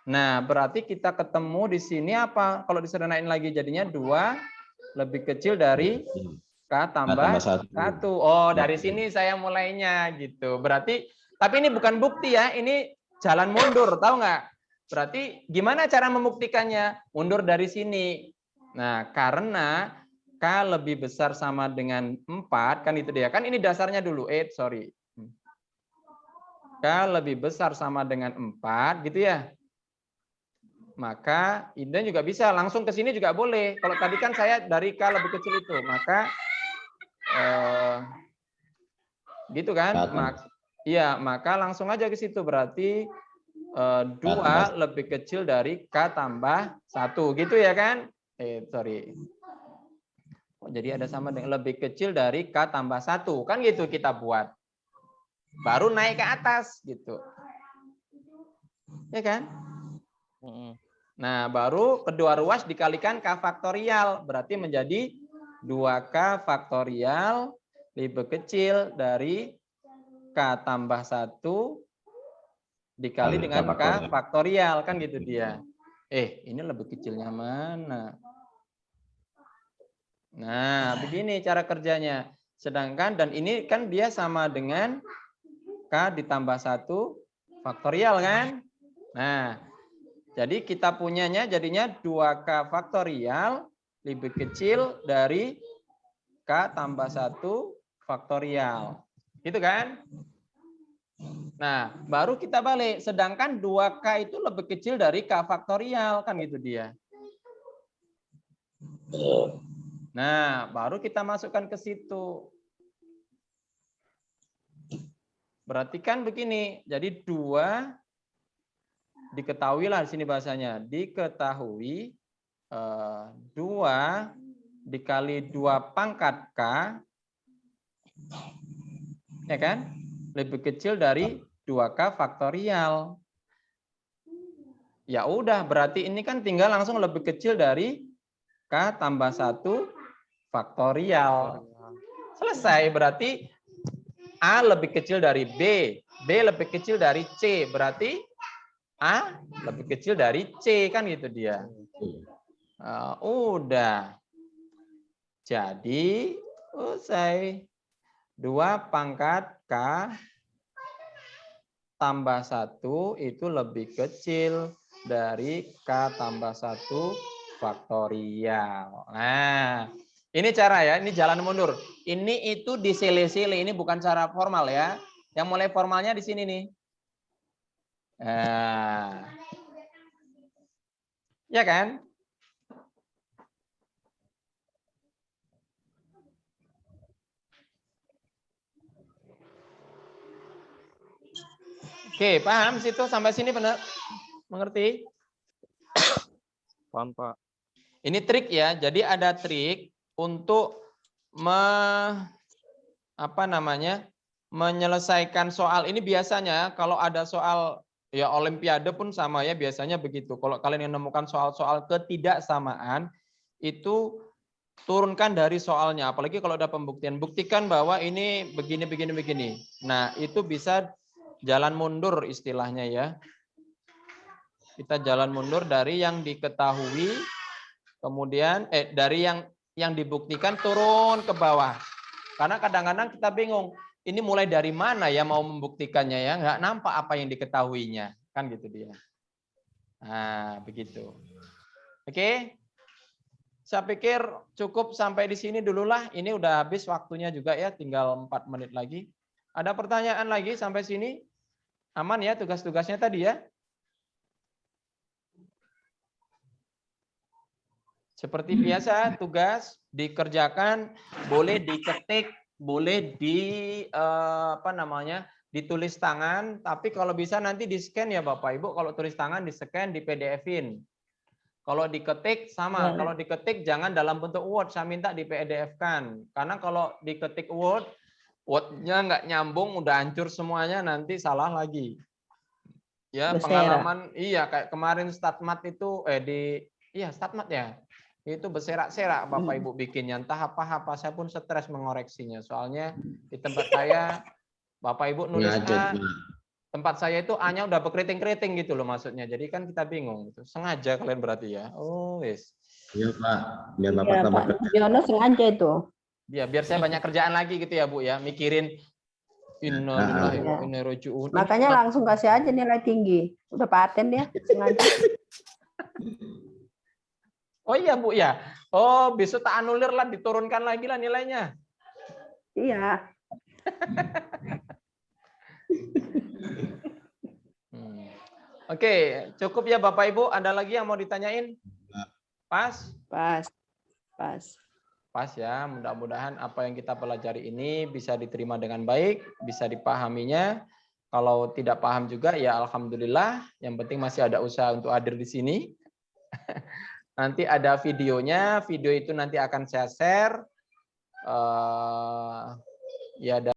Nah, berarti kita ketemu di sini apa? Kalau disederhanain lagi jadinya 2 lebih kecil dari K tambah 1. Oh, dari sini saya mulainya gitu. Berarti, tapi ini bukan bukti ya, ini jalan mundur, tahu nggak? Berarti gimana cara membuktikannya? Mundur dari sini. Nah, karena K lebih besar sama dengan 4, kan itu dia. Kan ini dasarnya dulu, sorry. K lebih besar sama dengan 4, gitu ya. Maka ini juga bisa langsung ke sini juga boleh. Kalau tadi kan saya dari K lebih kecil itu, maka gitu kan? Iya, maka langsung aja ke situ. Berarti 2 lebih kecil dari K tambah 1, gitu ya kan? Sorry. Jadi ada sama dengan lebih kecil dari K tambah 1, kan gitu kita buat. Baru naik ke atas gitu. Ya kan? Nah, baru kedua ruas dikalikan K faktorial. Berarti menjadi 2K faktorial lebih kecil dari K tambah 1 dikali dengan K faktorial. Kan gitu dia. Ini lebih kecilnya mana? Nah, begini cara kerjanya. Sedangkan, dan ini kan dia sama dengan K ditambah 1 faktorial kan? Nah, jadi kita punyanya jadinya 2K faktorial lebih kecil dari K tambah 1 faktorial. Gitu kan? Nah, baru kita balik. Sedangkan 2K itu lebih kecil dari K faktorial. Kan gitu dia. Nah, baru kita masukkan ke situ. Berarti kan begini. Jadi 2 diketahui lah di sini bahasanya. Diketahui 2 dikali 2 pangkat K, ya kan? Lebih kecil dari 2K faktorial. Ya udah, berarti ini kan tinggal langsung lebih kecil dari K tambah 1 faktorial. Selesai, berarti A lebih kecil dari B. B lebih kecil dari C. Berarti A lebih kecil dari C, kan gitu dia. Udah. Jadi usai 2 pangkat K tambah 1 itu lebih kecil dari K tambah 1 faktorial. Nah, ini cara ya, ini jalan mundur. Ini itu disele-sele, ini bukan cara formal ya. Yang mulai formalnya di sini nih. Nah, ya kan? Oke, paham situ sampai sini benar? Mengerti? Paham, Pak. Ini trik ya. Jadi ada trik untuk menyelesaikan soal ini. Biasanya kalau ada soal ya olimpiade pun sama ya, biasanya begitu. Kalau kalian menemukan soal-soal ketidaksamaan itu turunkan dari soalnya. Apalagi kalau ada pembuktian, buktikan bahwa ini begini, begini, begini. Nah, itu bisa jalan mundur istilahnya ya. Kita jalan mundur dari yang diketahui, kemudian dari yang dibuktikan turun ke bawah. Karena kadang-kadang kita bingung, ini mulai dari mana ya mau membuktikannya ya, nggak nampak apa yang diketahuinya, kan gitu dia. Nah, begitu. Oke, saya pikir cukup sampai di sini dululah. Ini udah habis waktunya juga ya, tinggal 4 menit lagi. Ada pertanyaan lagi sampai sini? Aman ya tugas-tugasnya tadi ya? Seperti biasa, tugas dikerjakan, boleh diketik, boleh ditulis tangan, tapi kalau bisa nanti di-scan ya Bapak Ibu. Kalau tulis tangan di-scan, di PDF-in. Kalau diketik sama, kalau diketik jangan dalam bentuk Word, saya minta di PDF-kan. Karena kalau diketik Word-nya nggak nyambung, udah hancur semuanya, nanti salah lagi. Ya, pengalaman, iya kayak kemarin StatMat itu, StatMat ya. Itu berserak-serak Bapak Ibu bikinnya, entah apa-apa, saya pun stres mengoreksinya. Soalnya di tempat saya, Bapak Ibu nulis A, tempat saya itu A-nya udah berkeriting-keriting gitu loh maksudnya. Jadi kan kita bingung. Gitu. Sengaja kalian berarti ya? Oh, wis. Iya Pak, biar Bapak tambah kerja. Yono sengaja itu. Ya, biar saya banyak kerjaan lagi gitu ya Bu ya, mikirin innalillahi wa inna ilaihi raji'un. Makanya langsung kasih aja nilai tinggi. Udah paten ya, sengaja. Oh iya Bu ya. Oh, besok tak anulir lah, diturunkan lagi lah nilainya. Iya. Oke, cukup ya Bapak Ibu. Ada lagi yang mau ditanyain? Pas? Pas. Pas. Pas ya. Mudah-mudahan apa yang kita pelajari ini bisa diterima dengan baik, bisa dipahaminya. Kalau tidak paham juga ya alhamdulillah. Yang penting masih ada usaha untuk hadir di sini. Nanti ada videonya. Video itu nanti akan saya share. Ya.